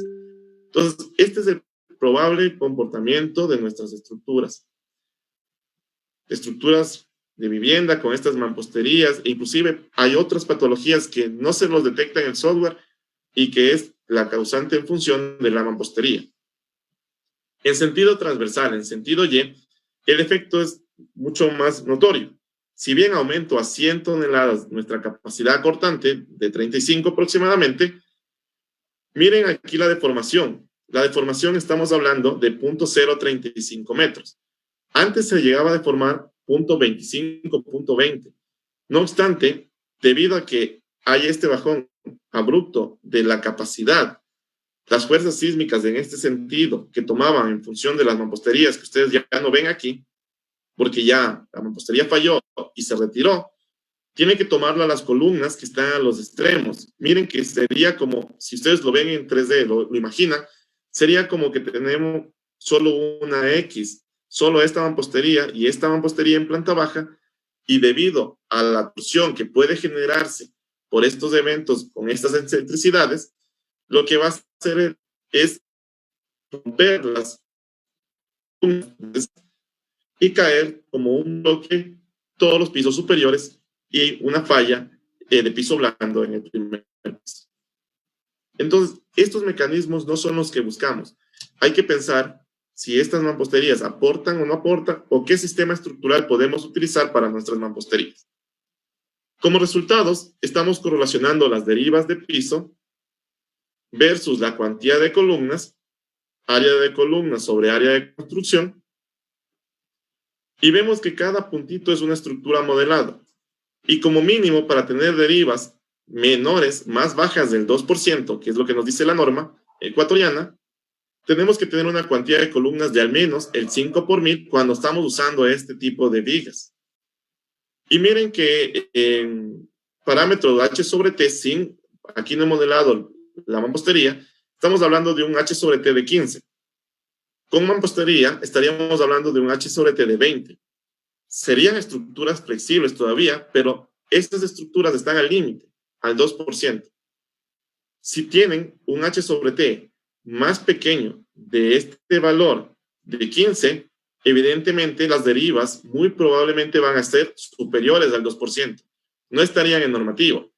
Speaker 5: Entonces, este es el probable comportamiento de nuestras estructuras. Estructuras de vivienda con estas mamposterías, e inclusive hay otras patologías que no se los detecta en el software y que es la causante en función de la mampostería. En sentido transversal, en sentido Y, el efecto es mucho más notorio. Si bien aumento a 100 toneladas nuestra capacidad cortante, de 35 aproximadamente, miren aquí la deformación. La deformación estamos hablando de 0.035 metros. Antes se llegaba a deformar 0.25, 0.20. No obstante, debido a que hay este bajón abrupto de la capacidad, las fuerzas sísmicas en este sentido que tomaban en función de las mamposterías que ustedes ya no ven aquí, porque ya la mampostería falló y se retiró, tiene que tomarla las columnas que están a los extremos. Miren que sería como, si ustedes lo ven en 3D, lo imaginan, sería como que tenemos solo una X, solo esta mampostería y esta mampostería en planta baja, y debido a la torsión que puede generarse por estos eventos con estas excentricidades, lo que va a hacer es romperlas y caer como un bloque todos los pisos superiores y una falla de piso blando en el primer piso. Entonces, estos mecanismos no son los que buscamos. Hay que pensar si estas mamposterías aportan o no aportan, o qué sistema estructural podemos utilizar para nuestras mamposterías. Como resultados, estamos correlacionando las derivas de piso versus la cuantía de columnas, área de columnas sobre área de construcción, y vemos que cada puntito es una estructura modelada. Y como mínimo, para tener derivas menores, más bajas del 2%, que es lo que nos dice la norma ecuatoriana, tenemos que tener una cuantía de columnas de al menos el 5 por 1000 cuando estamos usando este tipo de vigas. Y miren que en parámetro H sobre T, aquí no he modelado la mampostería, estamos hablando de un H sobre T de 15. Con mampostería estaríamos hablando de un H sobre T de 20. Serían estructuras flexibles todavía, pero estas estructuras están al límite, al 2%. Si tienen un H sobre T más pequeño de este valor de 15, evidentemente las derivas muy probablemente van a ser superiores al 2%. No estarían en normativo.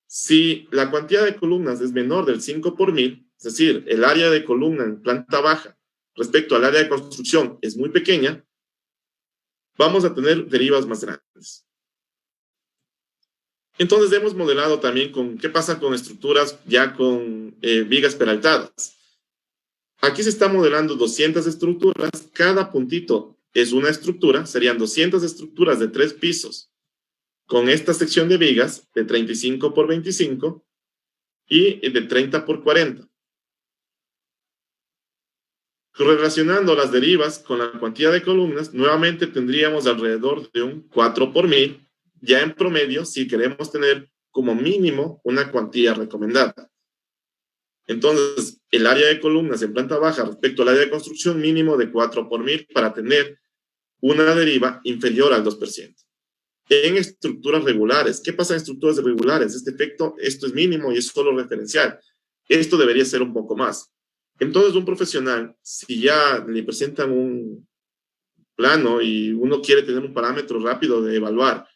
Speaker 5: Si la cantidad de columnas es menor del 5 por 1000, es decir, el área de columna en planta baja respecto al área de construcción es muy pequeña, vamos a tener derivas más grandes. Entonces hemos modelado también con qué pasa con estructuras ya con vigas peraltadas. Aquí se está modelando 200 estructuras, cada puntito es una estructura, serían 200 estructuras de 3 pisos con esta sección de vigas de 35 por 25 y de 30 por 40. Relacionando las derivas con la cantidad de columnas, nuevamente tendríamos alrededor de un 4 por 1000, ya en promedio, si queremos tener como mínimo una cuantía recomendada. Entonces, el área de columnas en planta baja respecto al área de construcción mínimo de 4 por 1000 para tener una deriva inferior al 2%. En estructuras regulares, ¿qué pasa en estructuras irregulares? Este efecto, esto es mínimo y es solo referencial. Esto debería ser un poco más. Entonces, un profesional, si ya le presentan un plano y uno quiere tener un parámetro rápido de evaluar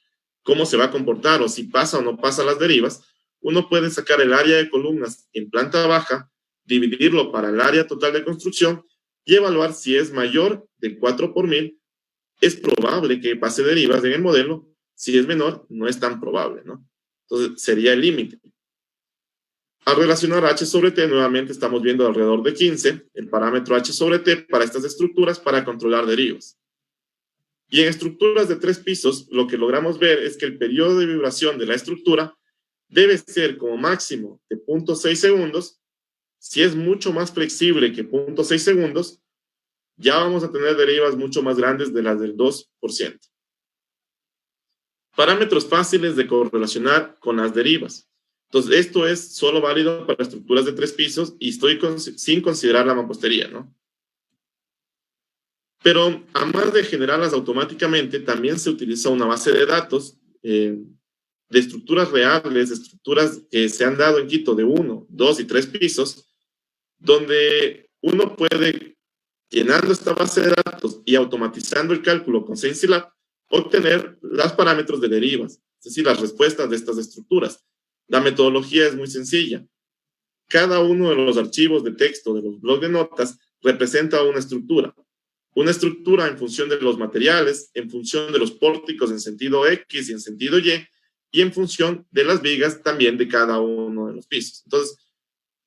Speaker 5: cómo se va a comportar o si pasa o no pasa las derivas, uno puede sacar el área de columnas en planta baja, dividirlo para el área total de construcción y evaluar si es mayor de 4 por 1000. Es probable que pase derivas en el modelo. Si es menor, no es tan probable, ¿no? Entonces, sería el límite. Al relacionar H sobre T, nuevamente estamos viendo alrededor de 15, el parámetro H sobre T para estas estructuras para controlar derivas. Y en estructuras de 3 pisos, lo que logramos ver es que el periodo de vibración de la estructura debe ser como máximo de 0.6 segundos. Si es mucho más flexible que 0.6 segundos, ya vamos a tener derivas mucho más grandes de las del 2%. Parámetros fáciles de correlacionar con las derivas. Entonces, esto es solo válido para estructuras de 3 pisos y estoy sin considerar la mampostería, ¿no? Pero, además de generarlas automáticamente, también se utiliza una base de datos de estructuras reales, de estructuras que se han dado en Quito de 1, 2 y 3 pisos, donde uno puede, llenando esta base de datos y automatizando el cálculo con ScienceLab, obtener los parámetros de derivas, es decir, las respuestas de estas estructuras. La metodología es muy sencilla. Cada uno de los archivos de texto de los blocs de notas representa una estructura. Una estructura en función de los materiales, en función de los pórticos en sentido X y en sentido y en función de las vigas también de cada uno de los pisos. Entonces,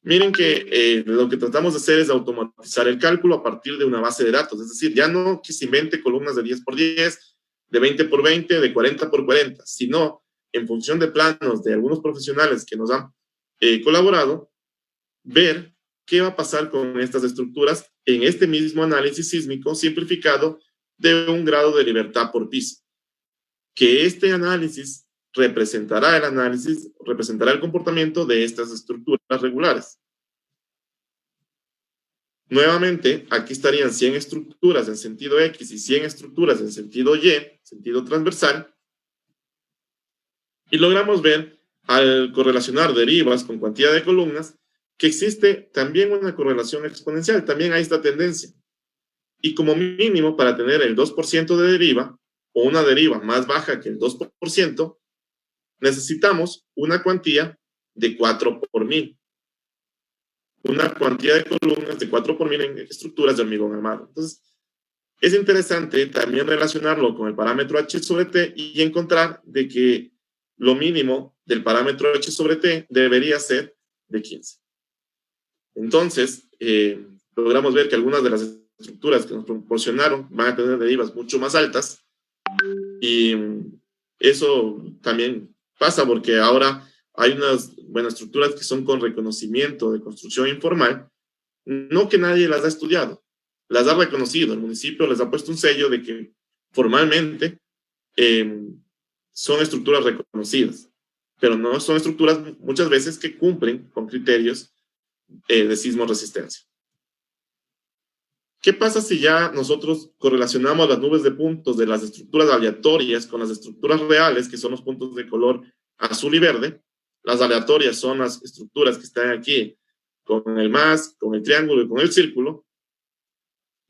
Speaker 5: miren que lo que tratamos de hacer es automatizar el cálculo a partir de una base de datos. Es decir, ya no que se invente columnas de 10 por 10, de 20 por 20, de 40 por 40, sino en función de planos de algunos profesionales que nos han colaborado, ver qué va a pasar con estas estructuras en este mismo análisis sísmico simplificado de un grado de libertad por piso. Que este análisis representará el comportamiento de estas estructuras regulares. Nuevamente, aquí estarían 100 estructuras en sentido X y 100 estructuras en sentido Y, sentido transversal, y logramos ver, al correlacionar derivas con cantidad de columnas, que existe también una correlación exponencial, también hay esta tendencia. Y como mínimo, para tener el 2% de deriva, o una deriva más baja que el 2%, necesitamos una cuantía de 4 por 1000. Una cuantía de columnas de 4 por 1000 en estructuras de hormigón armado. Entonces, es interesante también relacionarlo con el parámetro H sobre T y encontrar de que lo mínimo del parámetro H sobre T debería ser de 15. Entonces, logramos ver que algunas de las estructuras que nos proporcionaron van a tener derivas mucho más altas y eso también pasa porque ahora hay unas estructuras que son con reconocimiento de construcción informal, no que nadie las ha estudiado, las ha reconocido, el municipio les ha puesto un sello de que formalmente son estructuras reconocidas, pero no son estructuras muchas veces que cumplen con criterios de sismo resistencia. ¿Qué pasa si ya nosotros correlacionamos las nubes de puntos de las estructuras aleatorias con las estructuras reales, que son los puntos de color azul y verde? Las aleatorias son las estructuras que están aquí con el más, con el triángulo y con el círculo.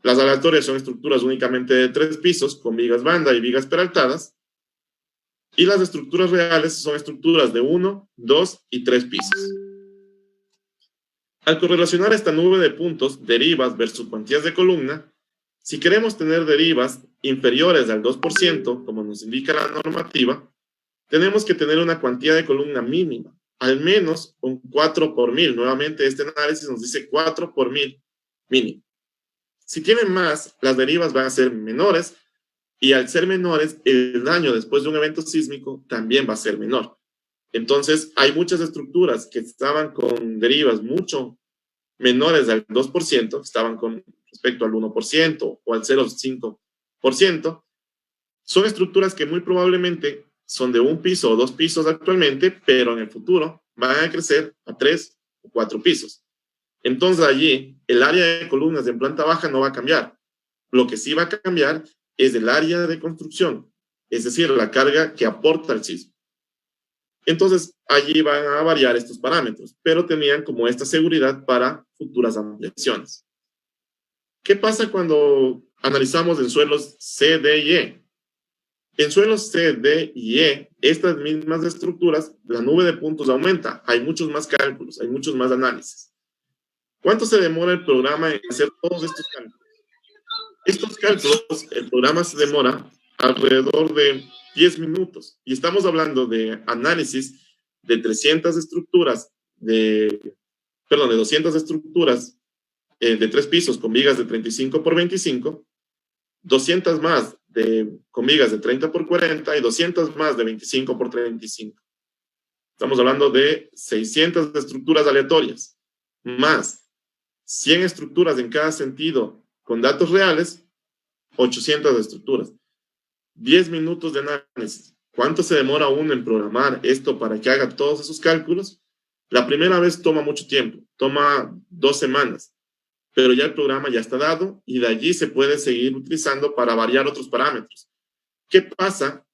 Speaker 5: Las aleatorias son estructuras únicamente de 3 pisos, con vigas banda y vigas peraltadas. Y las estructuras reales son estructuras de 1, 2 y 3 pisos. Al correlacionar esta nube de puntos, derivas versus cuantías de columna, si queremos tener derivas inferiores al 2%, como nos indica la normativa, tenemos que tener una cuantía de columna mínima, al menos un 4 por 1000. Nuevamente, este análisis nos dice 4 por 1000 mínimo. Si tienen más, las derivas van a ser menores, y al ser menores, el daño después de un evento sísmico también va a ser menor. Entonces, hay muchas estructuras que estaban con derivas mucho menores al 2%, estaban con respecto al 1% o al 0,5%. Son estructuras que muy probablemente son de 1 piso o 2 pisos actualmente, pero en el futuro van a crecer a 3 o 4 pisos. Entonces, allí, el área de columnas en planta baja no va a cambiar. Lo que sí va a cambiar es el área de construcción, es decir, la carga que aporta el sismo. Entonces, allí van a variar estos parámetros, pero tenían como esta seguridad para futuras ampliaciones. ¿Qué pasa cuando analizamos en suelos C, D y E? En suelos C, D y E, estas mismas estructuras, la nube de puntos aumenta. Hay muchos más cálculos, hay muchos más análisis. ¿Cuánto se demora el programa en hacer todos estos cálculos? Estos cálculos, el programa se demora alrededor de 10 minutos. Y estamos hablando de análisis de 300 estructuras de 200 estructuras de 3 pisos con vigas de 35 por 25, 200 más con vigas de 30 por 40 y 200 más de 25 por 35. Estamos hablando de 600 estructuras aleatorias, más 100 estructuras en cada sentido con datos reales, 800 estructuras. 10 minutos de análisis. ¿Cuánto se demora uno en programar esto para que haga todos esos cálculos? La primera vez toma mucho tiempo, toma 2 semanas, pero ya el programa ya está dado y de allí se puede seguir utilizando para variar otros parámetros. ¿Qué pasa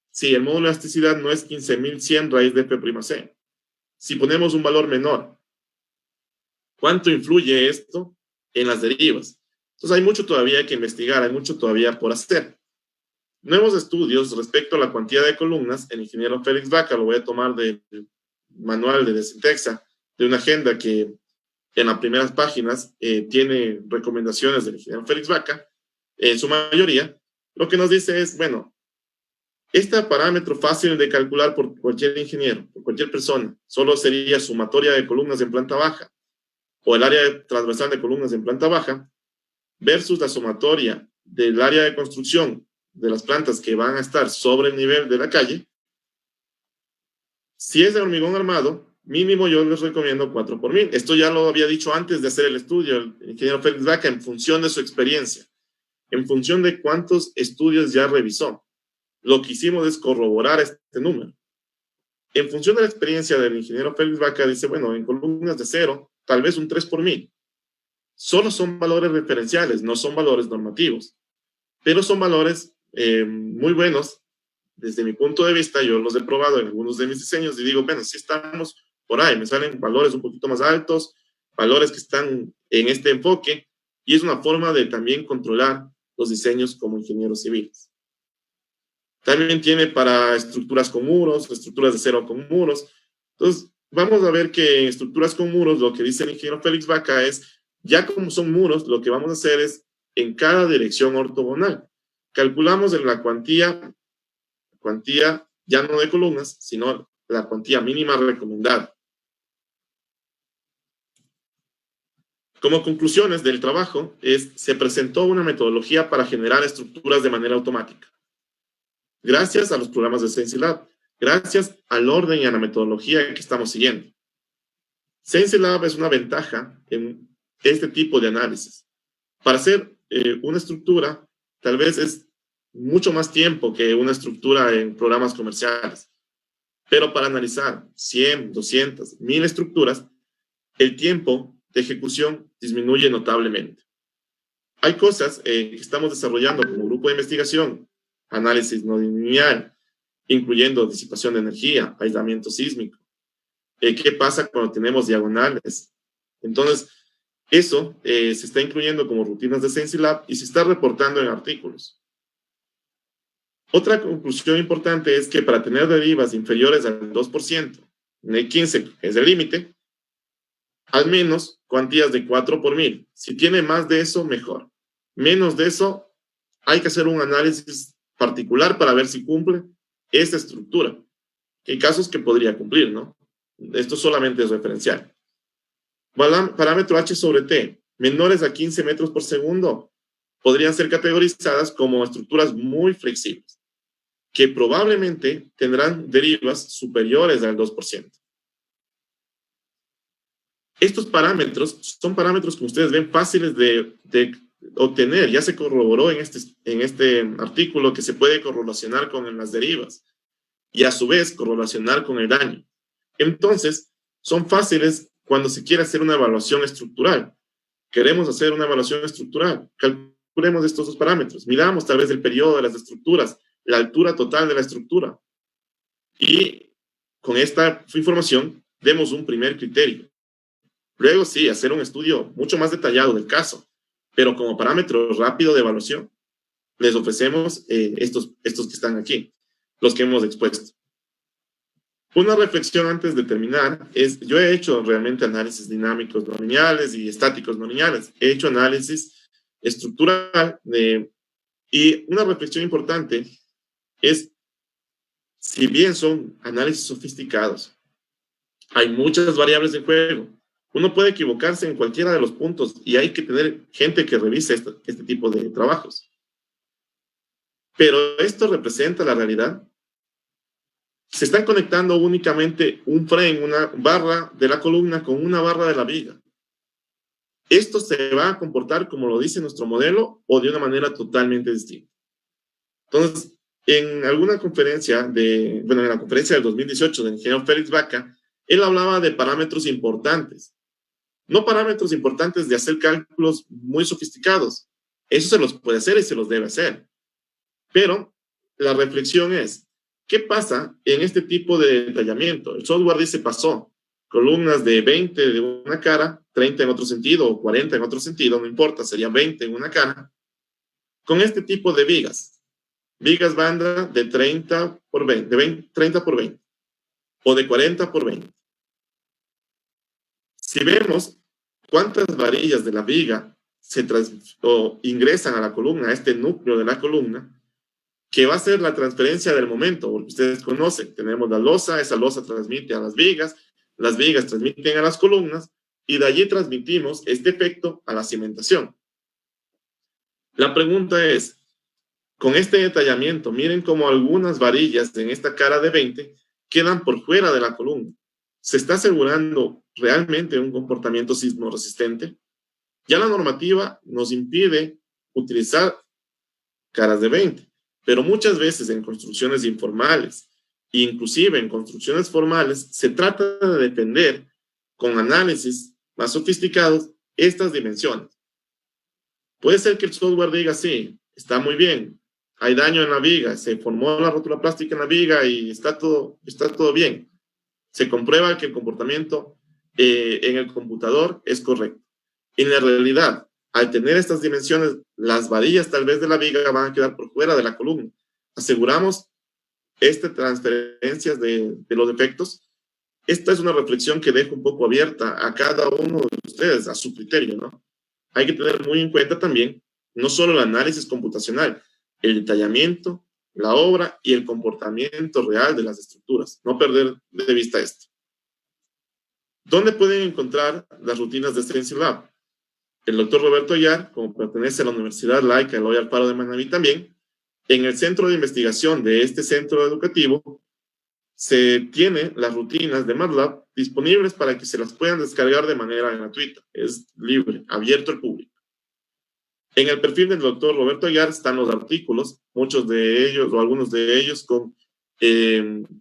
Speaker 5: si el módulo de elasticidad no es 15.100 raíz de P'(C)? Si ponemos un valor menor, ¿cuánto influye esto en las derivas? Entonces hay mucho todavía que investigar, hay mucho todavía por hacer. Nuevos estudios respecto a la cuantía de columnas, el ingeniero Félix Vaca, lo voy a tomar del manual de Desintexa, de una agenda que en las primeras páginas tiene recomendaciones del ingeniero Félix Vaca, en su mayoría, lo que nos dice es, bueno, este parámetro fácil de calcular por cualquier ingeniero, por cualquier persona, solo sería sumatoria de columnas en planta baja, o el área transversal de columnas en planta baja, versus la sumatoria del área de construcción de las plantas que van a estar sobre el nivel de la calle. Si es de hormigón armado, mínimo yo les recomiendo 4 por 1000. Esto ya lo había dicho antes de hacer el estudio el ingeniero Félix Vaca, en función de su experiencia, en función de cuántos estudios ya revisó. Lo que hicimos es corroborar este número. En función de la experiencia del ingeniero Félix Vaca, dice, bueno, en columnas de 0, tal vez un 3 por 1000. Solo son valores referenciales, no son valores normativos, pero son valores muy buenos. Desde mi punto de vista, yo los he probado en algunos de mis diseños y digo, bueno, si estamos por ahí, me salen valores un poquito más altos, valores que están en este enfoque, y es una forma de también controlar los diseños como ingenieros civiles. También tiene para estructuras con muros, estructuras de 0 con muros. Entonces, vamos a ver que en estructuras con muros, lo que dice el ingeniero Félix Vaca es, ya como son muros, lo que vamos a hacer es, en cada dirección ortogonal, calculamos en la cuantía ya no de columnas, sino la cuantía mínima recomendada. Como conclusiones del trabajo, se presentó una metodología para generar estructuras de manera automática. Gracias a los programas de ScienceLab, gracias al orden y a la metodología que estamos siguiendo. ScienceLab es una ventaja en este tipo de análisis. Para hacer una estructura, tal vez es mucho más tiempo que una estructura en programas comerciales. Pero para analizar 100, 200, 1000 estructuras, el tiempo de ejecución disminuye notablemente. Hay cosas que estamos desarrollando como grupo de investigación, análisis no lineal, incluyendo disipación de energía, aislamiento sísmico. ¿Qué pasa cuando tenemos diagonales? Entonces, eso se está incluyendo como rutinas de ScienceLab y se está reportando en artículos. Otra conclusión importante es que para tener derivas inferiores al 2%, en el 15 es el límite, al menos cuantías de 4 por 1000. Si tiene más de eso, mejor. Menos de eso, hay que hacer un análisis particular para ver si cumple esta estructura. Hay casos que podría cumplir, ¿no? Esto solamente es referencial. Parámetro H sobre T, menores a 15 metros por segundo, podrían ser categorizadas como estructuras muy flexibles, que probablemente tendrán derivas superiores al 2%. Estos parámetros son parámetros que ustedes ven fáciles de obtener. Ya se corroboró en este artículo que se puede correlacionar con las derivas y a su vez correlacionar con el daño. Entonces, son fáciles cuando se quiere hacer una evaluación estructural. Queremos hacer una evaluación estructural. Calculemos estos dos parámetros. Miramos tal vez el periodo de las estructuras, la altura total de la estructura. Y con esta información, demos un primer criterio. Luego sí, hacer un estudio mucho más detallado del caso, pero como parámetro rápido de evaluación, les ofrecemos estos que están aquí, los que hemos expuesto. Una reflexión antes de terminar es, yo he hecho realmente análisis dinámicos no lineales y estáticos no lineales. He hecho análisis estructural y una reflexión importante es, si bien son análisis sofisticados, Hay muchas variables en juego. Uno puede equivocarse en cualquiera de los puntos y hay que tener gente que revise este tipo de trabajos. Pero esto representa la realidad. Se están conectando únicamente un frame, una barra de la columna con una barra de la viga. ¿Esto se va a comportar como lo dice nuestro modelo o de una manera totalmente distinta? Entonces, en alguna conferencia en la conferencia del 2018 del ingeniero Félix Vaca, él hablaba de parámetros importantes. No parámetros importantes de hacer cálculos muy sofisticados. Eso se los puede hacer y se los debe hacer. Pero la reflexión es, ¿qué pasa en este tipo de detallamiento? El software dice pasó columnas de 20 de una cara, 30 en otro sentido o 40 en otro sentido, no importa, sería 20 en una cara, con este tipo de vigas. Vigas banda de 30 por 20, 30 por 20 o de 40 por 20. Si vemos cuántas varillas de la viga ingresan a la columna, a este núcleo de la columna, que va a ser la transferencia del momento, porque ustedes conocen, tenemos la losa, esa losa transmite a las vigas transmiten a las columnas, y de allí transmitimos este efecto a la cimentación. La pregunta es, con este detallamiento, miren cómo algunas varillas en esta cara de 20 quedan por fuera de la columna. ¿Se está asegurando realmente un comportamiento sismo resistente? Ya la normativa nos impide utilizar caras de 20, pero muchas veces en construcciones informales, inclusive en construcciones formales, se trata de defender con análisis más sofisticados estas dimensiones. Puede ser que el software diga, sí, está muy bien, hay daño en la viga, se formó la rótula plástica en la viga y está todo bien. Se comprueba que el comportamiento en el computador es correcto. En la realidad, al tener estas dimensiones, las varillas tal vez de la viga van a quedar por fuera de la columna. Aseguramos transferencias de los defectos. Esta es una reflexión que dejo un poco abierta a cada uno de ustedes, a su criterio, ¿no? Hay que tener muy en cuenta también, no solo el análisis computacional, el detallamiento, la obra y el comportamiento real de las estructuras. No perder de vista esto. ¿Dónde pueden encontrar las rutinas de StencilLab? El doctor Roberto Ayar, como pertenece a la Universidad Laica Eloy Alfaro de Manabí también, en el centro de investigación de este centro educativo, se tiene las rutinas de MATLAB disponibles para que se las puedan descargar de manera gratuita. Es libre, abierto al público. En el perfil del doctor Roberto Ayar están los artículos, muchos de ellos o algunos de ellos con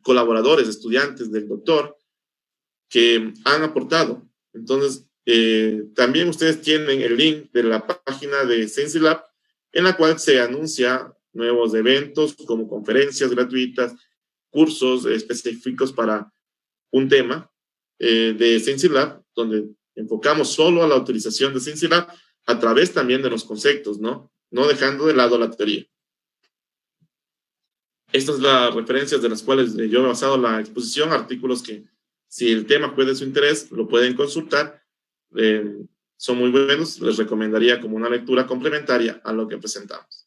Speaker 5: colaboradores, estudiantes del doctor que han aportado. Entonces, también ustedes tienen el link de la página de StencilLab en la cual se anuncia nuevos eventos como conferencias gratuitas, cursos específicos para un tema de StencilLab, donde enfocamos solo a la utilización de StencilLab a través también de los conceptos, ¿no? No dejando de lado la teoría. Estas son las referencias de las cuales yo he basado la exposición, artículos que si el tema fue de su interés, lo pueden consultar. Son muy buenos, les recomendaría como una lectura complementaria a lo que presentamos.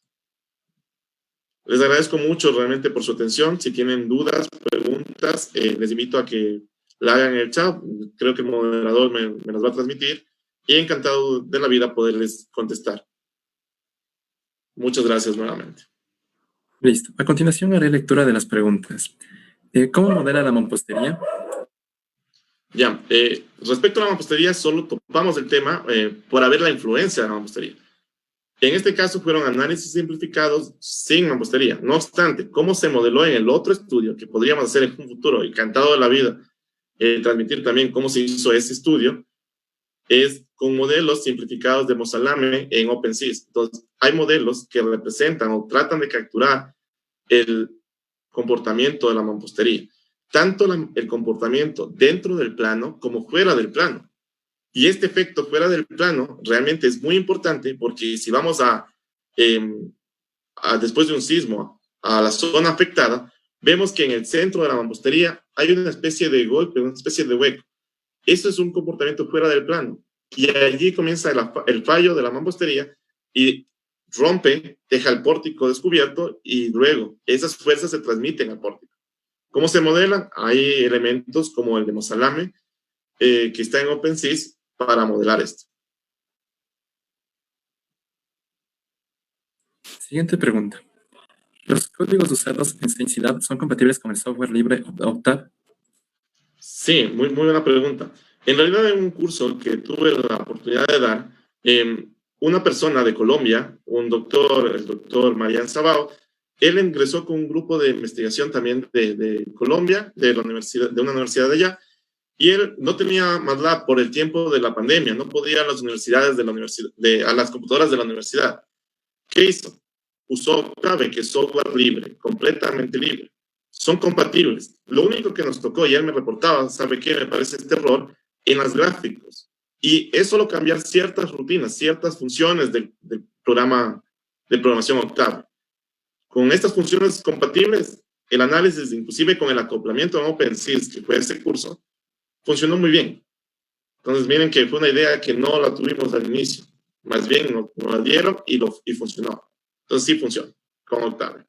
Speaker 5: Les agradezco mucho realmente por su atención. Si tienen dudas, preguntas, les invito a que la hagan en el chat. Creo que el moderador me las va a transmitir y encantado de la vida poderles contestar. Muchas gracias nuevamente.
Speaker 4: Listo. A continuación haré lectura de las preguntas. ¿Cómo modela la mampostería?
Speaker 5: Ya, respecto a la mampostería, solo topamos el tema por haber la influencia de la mampostería. En este caso fueron análisis simplificados sin mampostería. No obstante, cómo se modeló en el otro estudio que podríamos hacer en un futuro, encantado de la vida, transmitir también cómo se hizo ese estudio, es con modelos simplificados de Mozalame en OpenSys. Entonces, hay modelos que representan o tratan de capturar el comportamiento de la mampostería. Tanto el comportamiento dentro del plano como fuera del plano. Y este efecto fuera del plano realmente es muy importante porque si vamos después de un sismo a la zona afectada, vemos que en el centro de la mampostería hay una especie de golpe, una especie de hueco. Eso es un comportamiento fuera del plano. Y allí comienza el fallo de la mampostería y rompe, deja el pórtico descubierto y luego esas fuerzas se transmiten al pórtico. ¿Cómo se modelan? Hay elementos como el de Mosalame, que está en OpenSys para modelar esto.
Speaker 4: Siguiente pregunta. ¿Los códigos usados en SainCDAP son compatibles con el software libre Octave?
Speaker 5: Sí, muy buena pregunta. En realidad, en un curso que tuve la oportunidad de dar, una persona de Colombia, el doctor Marian Sabao, él ingresó con un grupo de investigación también de Colombia, de una universidad de allá, y él no tenía MATLAB por el tiempo de la pandemia, no podía a las universidades a las computadoras de la universidad. ¿Qué hizo? Usó Octave, que es software libre, completamente libre. Son compatibles. Lo único que nos tocó, y él me reportaba, ¿sabe qué? Me parece este error en las gráficos. Y es solo cambiar ciertas rutinas, ciertas funciones del programa de programación Octave. Con estas funciones compatibles, el análisis, inclusive con el acoplamiento en OpenSys, que fue ese curso, funcionó muy bien. Entonces, miren que fue una idea que no la tuvimos al inicio. Más bien nos la dieron y funcionó. Entonces, sí funciona con Octave.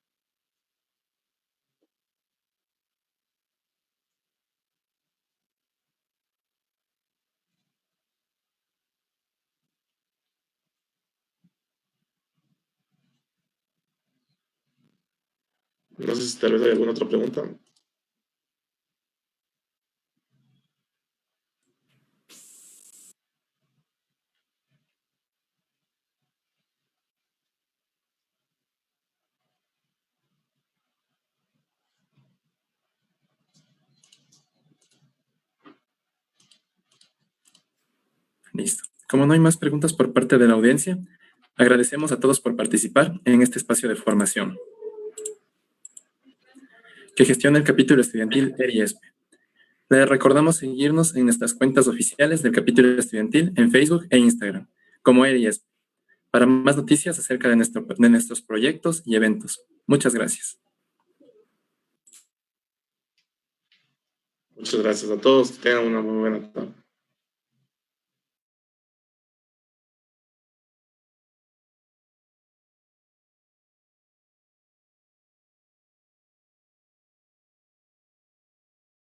Speaker 5: No sé si tal vez hay alguna otra pregunta.
Speaker 4: Listo. Como no hay más preguntas por parte de la audiencia, agradecemos a todos por participar en este espacio de formación que gestiona el capítulo estudiantil ERIESPE. Les recordamos seguirnos en nuestras cuentas oficiales del capítulo estudiantil en Facebook e Instagram, como ERIESPE, para más noticias acerca de nuestros proyectos y eventos. Muchas gracias.
Speaker 5: Muchas gracias a todos. Que tengan una muy buena tarde.